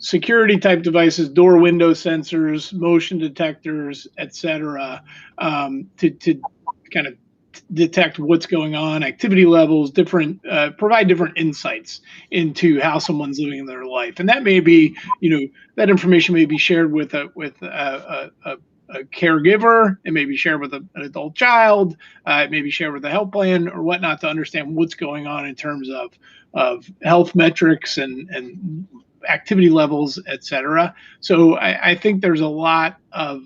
security type devices, door window sensors, motion detectors, et cetera, to kind of detect what's going on, activity levels, provide different insights into how someone's living their life, and that may be, that information may be shared with a caregiver, it may be shared with an adult child, it may be shared with a health plan or whatnot to understand what's going on in terms of health metrics and activity levels, et cetera. So I think there's a lot of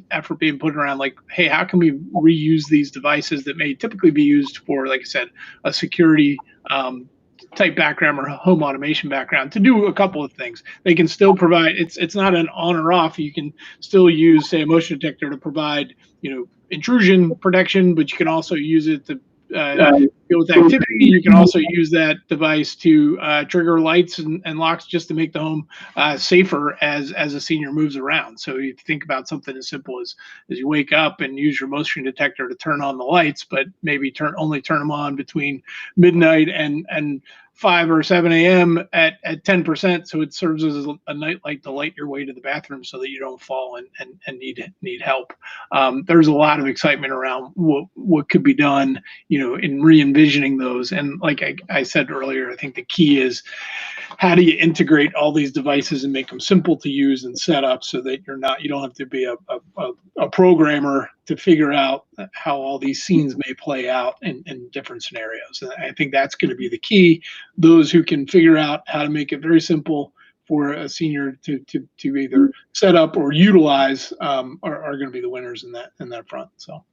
effort being put around like, hey, how can we reuse these devices that may typically be used for, like I said, a security type background or home automation background to do a couple of things. They can still provide, it's not an on or off. You can still use, say, a motion detector to provide, intrusion protection, but you can also use it to deal with activity. You can also use that device to trigger lights and locks just to make the home safer as a senior moves around. So you think about something as simple as you wake up and use your motion detector to turn on the lights, but maybe only turn them on between midnight and 5 or 7 a.m. at 10%, so it serves as a night light to light your way to the bathroom so that you don't fall and need help. There's a lot of excitement around what could be done, in re-envisioning those. And like I said earlier, I think the key is how do you integrate all these devices and make them simple to use and set up so that you don't have to be a programmer to figure out how all these scenes may play out in different scenarios. And I think that's going to be the key. Those who can figure out how to make it very simple for a senior to either set up or utilize are going to be the winners in that front. So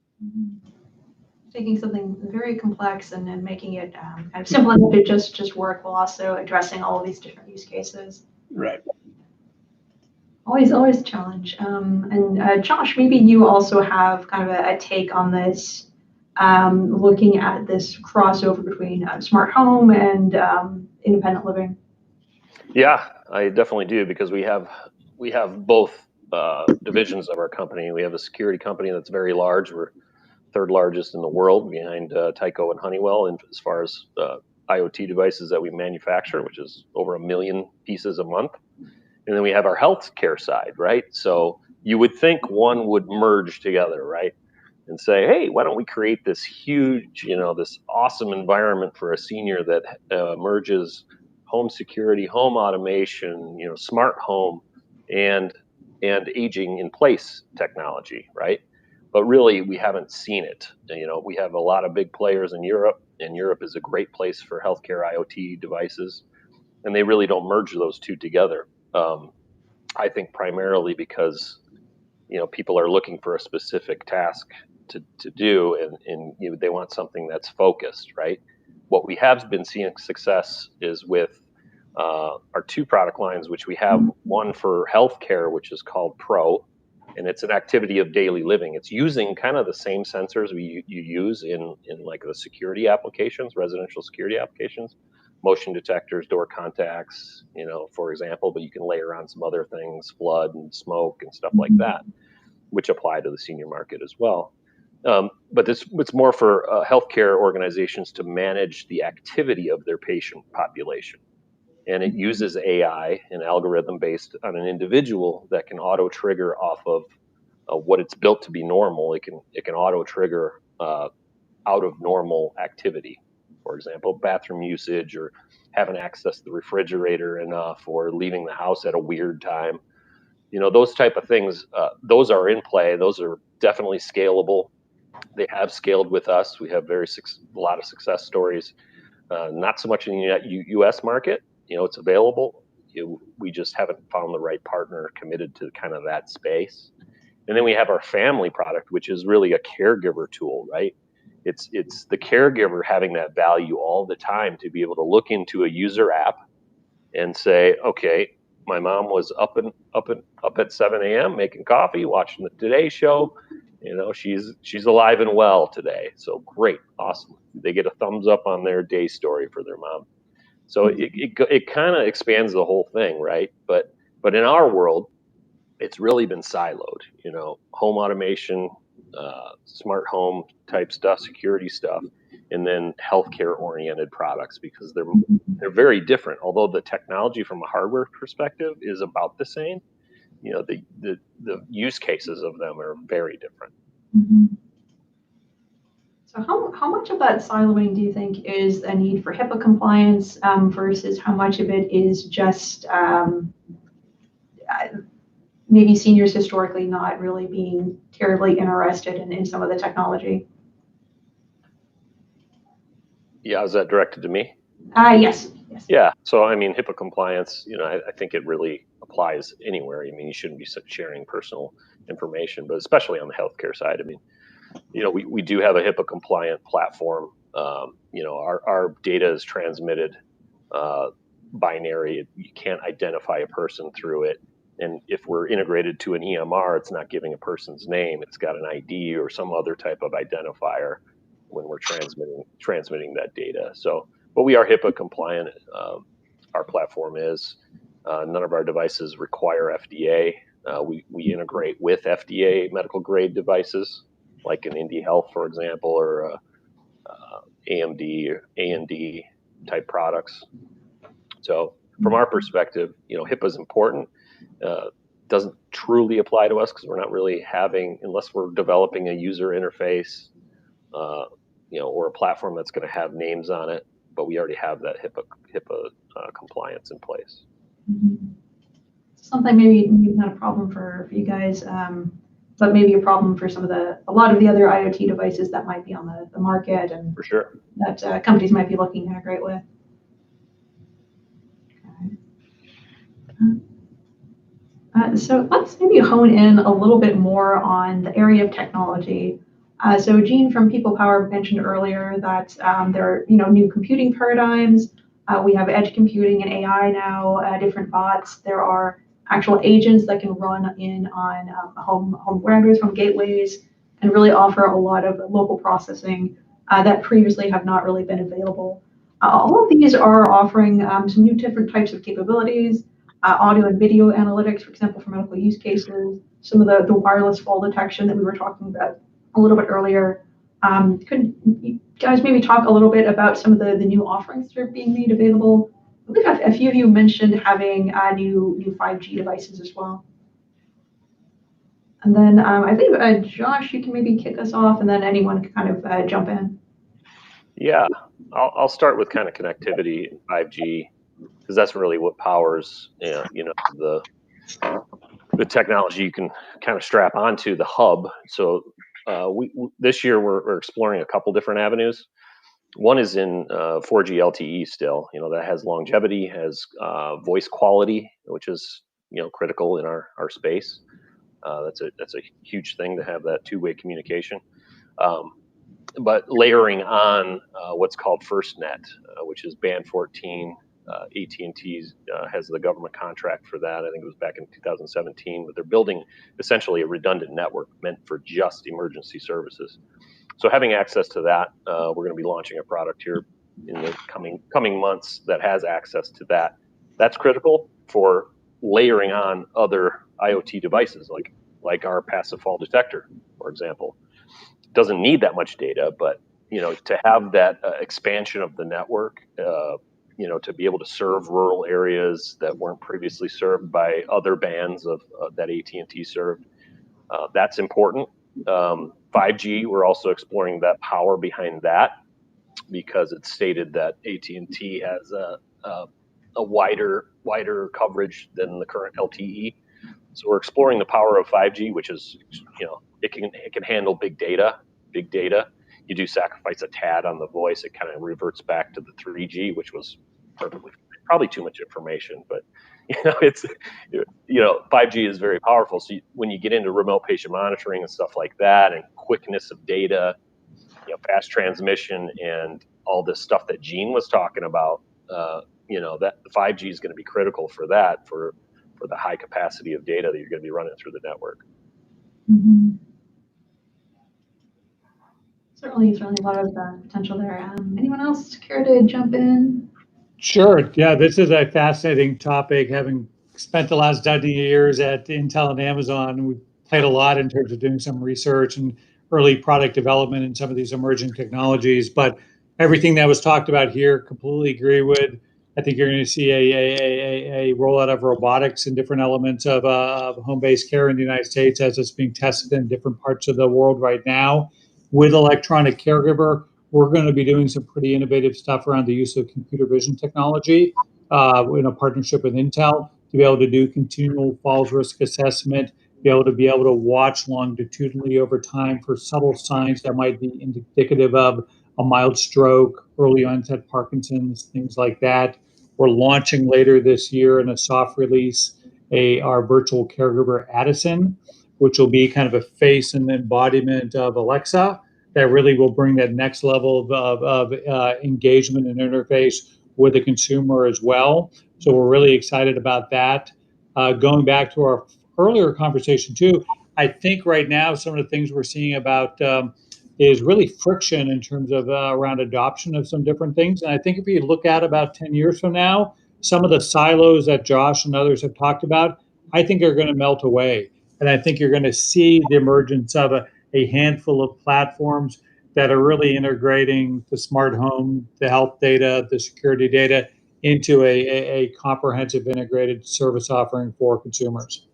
taking something very complex and then making it kind of simple enough to just work while also addressing all of these different use cases. Right. Always a challenge. And Josh, maybe you also have kind of a take on this, looking at this crossover between smart home and independent living. Yeah, I definitely do, because we have both divisions of our company. We have a security company that's very large. We're third largest in the world behind Tyco and Honeywell, and as far as IoT devices that we manufacture, which is over 1 million pieces a month. And then we have our healthcare side, right? So you would think one would merge together, right? And say, hey, why don't we create this huge, this awesome environment for a senior that merges home security, home automation, smart home, and aging in place technology, right? But really, we haven't seen it. We have a lot of big players in Europe, and Europe is a great place for healthcare IoT devices, and they really don't merge those two together. I think primarily because people are looking for a specific task to do, and they want something that's focused, right? What we have been seeing success is with our two product lines, which we have one for healthcare, which is called Pro, and it's an activity of daily living. It's using kind of the same sensors you use in like the security applications, residential security applications, motion detectors, door contacts, for example, but you can layer on some other things, flood and smoke and stuff like that, which apply to the senior market as well. But it's more for healthcare organizations to manage the activity of their patient population. And it uses AI, an algorithm based on an individual that can auto trigger off of what it's built to be normal. It can auto trigger out of normal activity. For example, bathroom usage, or having access to the refrigerator enough, or leaving the house at a weird time. Those type of things, those are in play. Those are definitely scalable. They have scaled with us. We have a lot of success stories. Not so much in the U.S. market. It's available. We just haven't found the right partner committed to kind of that space. And then we have our family product, which is really a caregiver tool, right? It's the caregiver having that value all the time to be able to look into a user app and say, okay, my mom was up at 7 a.m. making coffee, watching the Today Show. You know, she's alive and well today. So great, awesome. They get a thumbs up on their day story for their mom. So it kind of expands the whole thing, right? But in our world, it's really been siloed. You know, home automation, smart home type stuff, security stuff, and then healthcare oriented products, because they're very different. Although the technology from a hardware perspective is about the same, you know, the use cases of them are very different. Mm-hmm. So how much of that siloing do you think is a need for HIPAA compliance versus how much of it is just maybe seniors historically not really being terribly interested in some of the technology? Yeah, is that directed to me? Yes. Yeah. So, I mean, HIPAA compliance, you know, I think it really applies anywhere. I mean, you shouldn't be sharing personal information, but especially on the healthcare side. I mean, you know, we do have a HIPAA compliant platform. You know, our data is transmitted binary. You can't identify a person through it. And if we're integrated to an EMR, it's not giving a person's name. It's got an ID or some other type of identifier when we're transmitting that data. So, but we are HIPAA compliant. Our platform is. None of our devices require FDA. We integrate with FDA medical grade devices, like an Indie Health, for example, or AMD or A&D type products. So from our perspective, you know, HIPAA is important. Doesn't truly apply to us because we're not really having, unless we're developing a user interface, you know, or a platform that's going to have names on it. But we already have that HIPAA compliance in place. Mm-hmm. Something maybe not a problem for you guys, but maybe a problem for a lot of the other IoT devices that might be on the market, and for sure that companies might be looking to integrate with. Okay. So let's maybe hone in a little bit more on the area of technology. So Gene from People Power mentioned earlier that there are new computing paradigms. We have edge computing and AI now, different bots. There are actual agents that can run on home routers, home gateways, and really offer a lot of local processing that previously have not really been available. All of these are offering some new different types of capabilities, audio and video analytics, for example, for medical use cases, some of the wireless fall detection that we were talking about a little bit earlier. Could you guys maybe talk a little bit about some of the new offerings that are being made available? I believe a few of you mentioned having new 5G devices as well. And then I think, Josh, you can maybe kick us off, and then anyone can kind of jump in. Yeah, I'll start with kind of connectivity and 5G, because that's really what powers the technology you can kind of strap onto the hub. So this year we're exploring a couple different avenues. One is in 4G LTE still, that has longevity, has voice quality, which is critical in our space. That's a huge thing to have that two-way communication. But layering on what's called FirstNet, which is band 14. AT&T has the government contract for that. I think it was back in 2017, but they're building essentially a redundant network meant for just emergency services. So having access to that, we're going to be launching a product here in the coming months that has access to that. That's critical for layering on other IoT devices, like our passive fall detector, for example. Doesn't need that much data, but to have that expansion of the network, to be able to serve rural areas that weren't previously served by other bands of that AT&T served, that's important. 5G, we're also exploring that power behind that, because it's stated that AT&T has a wider coverage than the current LTE. So we're exploring the power of 5G, which is, it can handle big data. You do sacrifice a tad on the voice, it kind of reverts back to the 3G, which was perfectly fine. probably too much information, but it's 5G is very powerful. So when you get into remote patient monitoring and stuff like that, and quickness of data, fast transmission, and all this stuff that Gene was talking about, that the 5G is going to be critical for that, for the high capacity of data that you're going to be running through the network. Mm-hmm. Certainly a lot of potential there. Anyone else care to jump in? Sure. Yeah, this is a fascinating topic. Having spent the last dozen years at Intel and Amazon, we played a lot in terms of doing some research and early product development in some of these emerging technologies. But everything that was talked about here, completely agree with. I think you're going to see a rollout of robotics and different elements of home-based care in the United States as it's being tested in different parts of the world right now. With electronic caregiver, we're going to be doing some pretty innovative stuff around the use of computer vision technology in a partnership with Intel to be able to do continual falls risk assessment, be able to watch longitudinally over time for subtle signs that might be indicative of a mild stroke, early onset Parkinson's, things like that. We're launching later this year in a soft release our virtual caregiver Addison, which will be kind of a face and embodiment of Alexa that really will bring that next level of engagement and interface with the consumer as well. So we're really excited about that. Going back to our earlier conversation too, I think right now some of the things we're seeing about is really friction in terms of around adoption of some different things. And I think if you look at about 10 years from now, some of the silos that Josh and others have talked about, I think are going to melt away. And I think you're going to see the emergence of a handful of platforms that are really integrating the smart home, the health data, the security data into a comprehensive integrated service offering for consumers.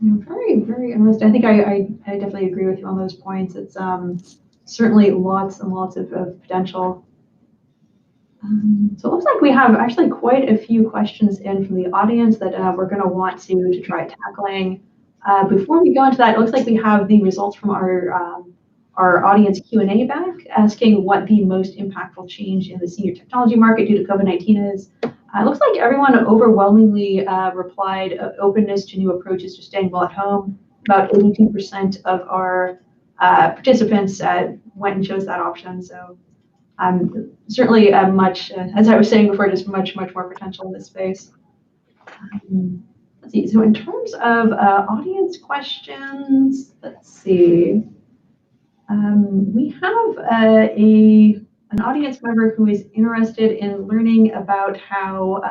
Very, very interesting. I think I definitely agree with you on those points. It's certainly lots and lots of potential. So it looks like we have actually quite a few questions in from the audience that we're going to want to try tackling. Before we go into that, it looks like we have the results from our audience Q&A back, asking what the most impactful change in the senior technology market due to COVID-19 is. It looks like everyone overwhelmingly replied openness to new approaches to staying well at home. About 82% of our participants went and chose that option. So certainly much, as I was saying before, just much more potential in this space. Let's see. So in terms of audience questions, let's see. We have an audience member who is interested in learning about how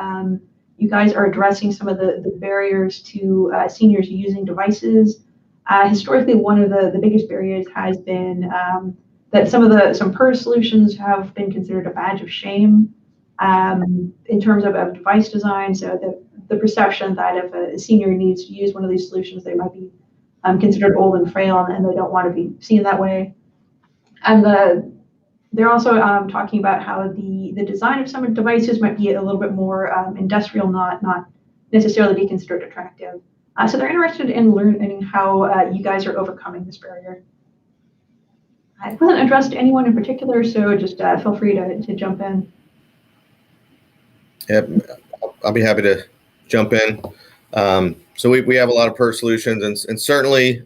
you guys are addressing some of the barriers to seniors using devices. Historically, one of the biggest barriers has been that some PERS solutions have been considered a badge of shame in terms of device design. So the perception that if a senior needs to use one of these solutions, they might be considered old and frail, and they don't want to be seen that way. And they're also talking about how the design of some devices might be a little bit more industrial, not necessarily be considered attractive. So they're interested in learning how you guys are overcoming this barrier. It wasn't addressed to anyone in particular, so just feel free to jump in. Yep, I'll be happy to jump in. So we have a lot of PERS solutions, and certainly,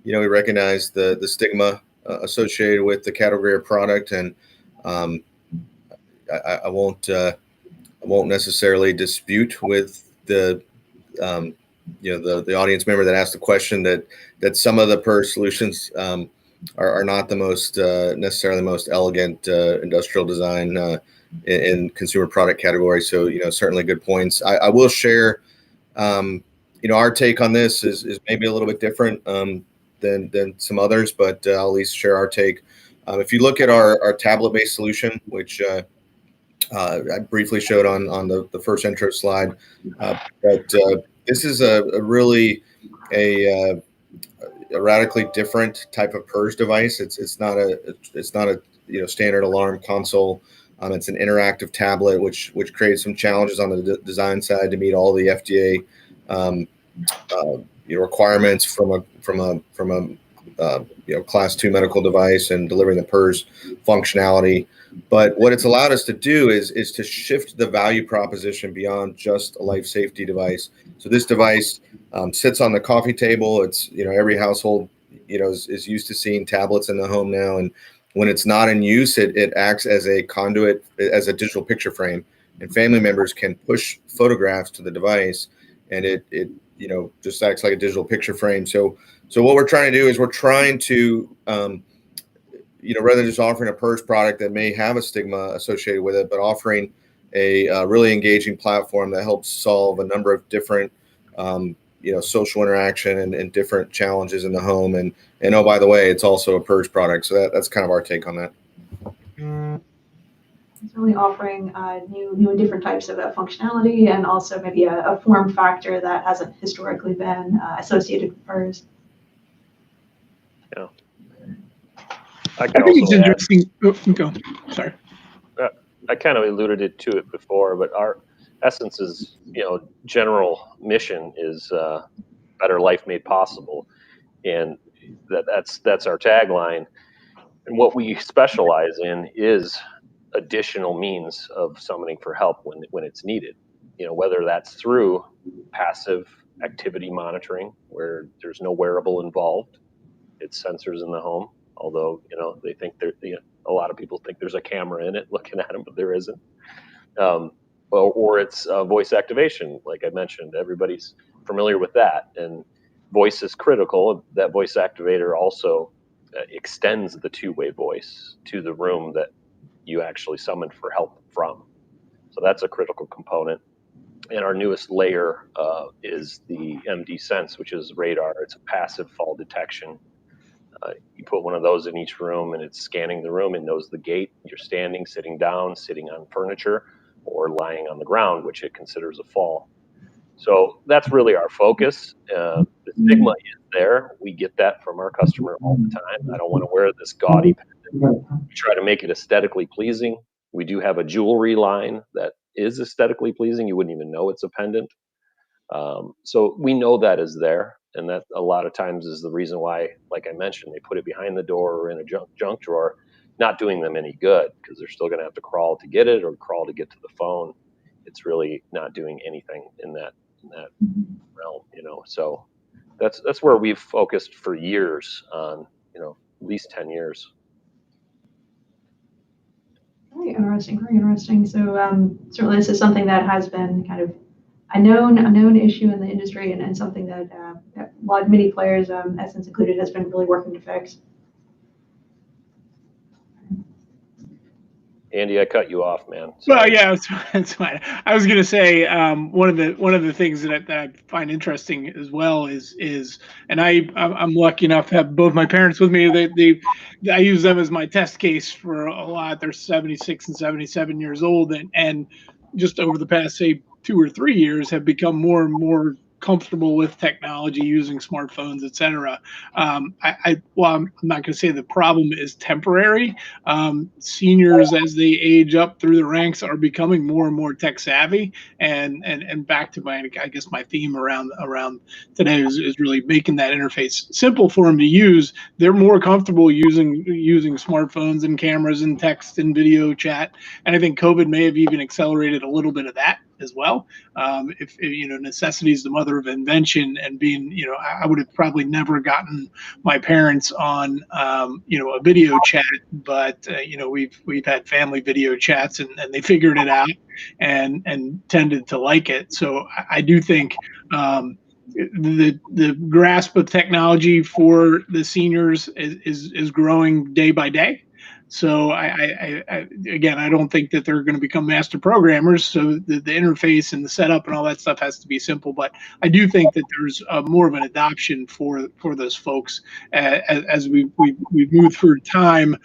we recognize the stigma associated with the category of product, and I won't necessarily dispute with the audience member that asked the question that some of the PERS solutions are not the most necessarily most elegant industrial design in consumer product category. So certainly good points. I will share our take on this is maybe a little bit different than some others, but I'll at least share our take. If you look at our tablet-based solution, which I briefly showed on the first intro slide, but this is a really a radically different type of PERS device. It's not a standard alarm console. It's an interactive tablet, which creates some challenges on the design side to meet all the FDA requirements from a Class 2 medical device and delivering the PERS functionality. But what it's allowed us to do is to shift the value proposition beyond just a life safety device. So this device sits on the coffee table. It's, every household, is used to seeing tablets in the home now. And when it's not in use, it acts as a conduit, as a digital picture frame. And family members can push photographs to the device, and it just acts like a digital picture frame. So what we're trying to do is we're trying to, rather than just offering a PERS product that may have a stigma associated with it, but offering a really engaging platform that helps solve a number of different, social interaction and different challenges in the home. And oh, by the way, it's also a PERS product. So that's kind of our take on that. It's really offering new and different types of functionality, and also maybe a form factor that hasn't historically been associated with PERS. Yeah. I think it's interesting. Go. Sorry. I kind of alluded to it before, but our essence is, general mission is better life made possible, and that's our tagline. And what we specialize in is additional means of summoning for help when it's needed. Whether that's through passive activity monitoring, where there's no wearable involved, it's sensors in the home. Although they think a lot of people think there's a camera in it looking at them, but there isn't. Or it's voice activation, like I mentioned. Everybody's familiar with that, and voice is critical. That voice activator also extends the two-way voice to the room that you actually summoned for help from. So that's a critical component. And our newest layer is the MD Sense, which is radar. It's a passive fall detection. You put one of those in each room, and it's scanning the room. It knows the gait. You're standing, sitting down, sitting on furniture, or lying on the ground, which it considers a fall. So that's really our focus. The stigma is there. We get that from our customer all the time. I don't want to wear this gaudy pendant. We try to make it aesthetically pleasing. We do have a jewelry line that is aesthetically pleasing. You wouldn't even know it's a pendant. So we know that is there. And that a lot of times is the reason why, like I mentioned, they put it behind the door or in a junk drawer, not doing them any good, because they're still going to have to crawl to get it or crawl to get to the phone. It's really not doing anything in that realm, So that's where we've focused for years on, at least 10 years. Very interesting. So certainly this is something that has been kind of a known issue in the industry, and something that many players, Essence included, has been really working to fix. Andy, I cut you off, man. Sorry. Well, yeah, that's fine. I was going to say one of the things that I find interesting as well is, and I'm lucky enough to have both my parents with me. I use them as my test case for a lot. They're 76 and 77 years old, and just over the past, say, 2 or 3 years have become more and more comfortable with technology, using smartphones, et cetera. I'm not going to say the problem is temporary. Seniors, as they age up through the ranks, are becoming more and more tech savvy. And back to my theme around today is really making that interface simple for them to use. They're more comfortable using smartphones and cameras and text and video chat. And I think COVID may have even accelerated a little bit of that as well. If necessity is the mother of invention, and being, I would have probably never gotten my parents on, a video chat, but we've had family video chats, and they figured it out and tended to like it. So I do think the grasp of technology for the seniors is growing day by day. So I don't think that they're going to become master programmers. So the interface and the setup and all that stuff has to be simple. But I do think that there's more of an adoption for those folks as we move through time.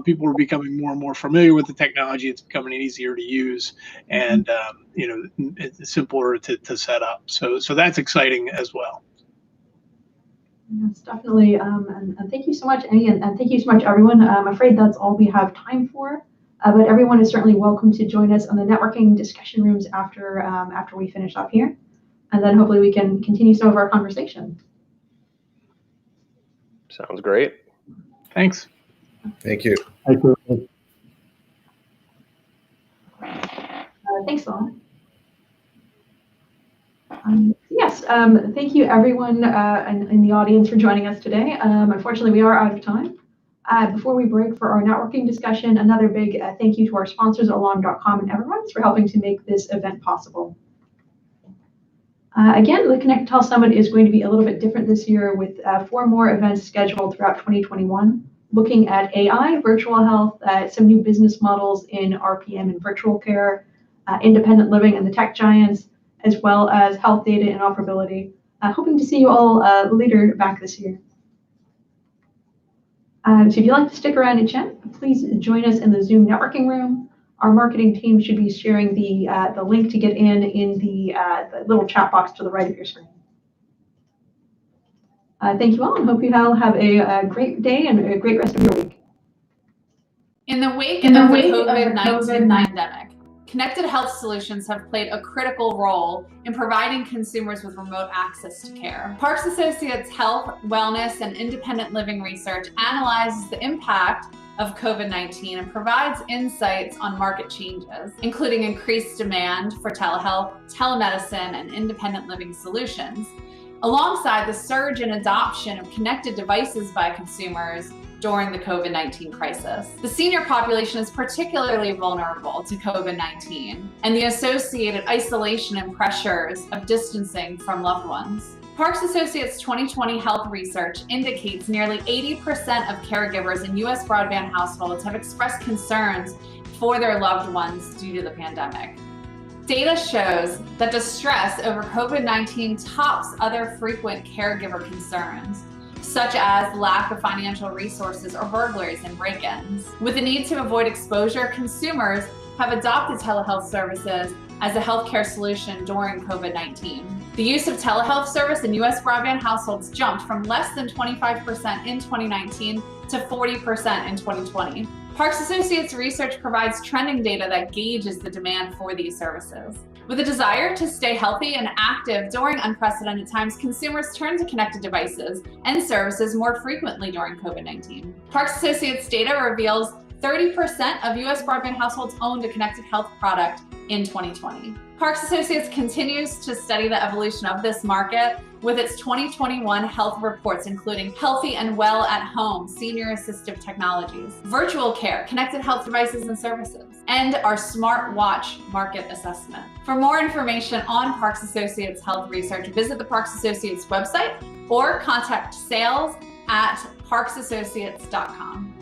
People are becoming more and more familiar with the technology. It's becoming easier to use, and it's simpler to set up. So that's exciting as well. Yes, definitely. And thank you so much, Annie, and thank you so much, everyone. I'm afraid that's all we have time for, but everyone is certainly welcome to join us on the networking discussion rooms after we finish up here, and then hopefully we can continue some of our conversation. Sounds great. Thanks. Thank you. Thank you. Thanks, Lauren. Yes, thank you everyone in the audience for joining us today. Unfortunately, we are out of time. Before we break for our networking discussion, another big thank you to our sponsors, Alarm.com and Everruns, for helping to make this event possible. Again, the Connected Health Summit is going to be a little bit different this year with 4 more events scheduled throughout 2021, looking at AI, virtual health, some new business models in RPM and virtual care, independent living and the tech giants, as well as health data interoperability. Hoping to see you all later back this year. So if you'd like to stick around and chat, please join us in the Zoom networking room. Our marketing team should be sharing the link to get in the little chat box to the right of your screen. Thank you all, and hope you all have a great day and a great rest of your week. In the wake of the COVID-19 pandemic, Connected Health Solutions have played a critical role in providing consumers with remote access to care. Parks Associates Health, Wellness, and Independent Living Research analyzes the impact of COVID-19 and provides insights on market changes, including increased demand for telehealth, telemedicine, and independent living solutions, alongside the surge in adoption of connected devices by consumers during the COVID-19 crisis. The senior population is particularly vulnerable to COVID-19 and the associated isolation and pressures of distancing from loved ones. Parks Associates 2020 health research indicates nearly 80% of caregivers in U.S. broadband households have expressed concerns for their loved ones due to the pandemic. Data shows that distress over COVID-19 tops other frequent caregiver concerns, such as lack of financial resources or burglaries and break-ins. With the need to avoid exposure, consumers have adopted telehealth services as a healthcare solution during COVID-19. The use of telehealth service in U.S. broadband households jumped from less than 25% in 2019 to 40% in 2020. Parks Associates research provides trending data that gauges the demand for these services. With a desire to stay healthy and active during unprecedented times, consumers turn to connected devices and services more frequently during COVID-19. Parks Associates data reveals 30% of U.S. broadband households owned a connected health product in 2020. Parks Associates continues to study the evolution of this market with its 2021 health reports, including Healthy and Well at Home, Senior Assistive Technologies, Virtual Care, Connected Health Devices and Services, and our Smart Watch Market Assessment. For more information on Parks Associates Health Research, visit the Parks Associates website or contact sales@parksassociates.com.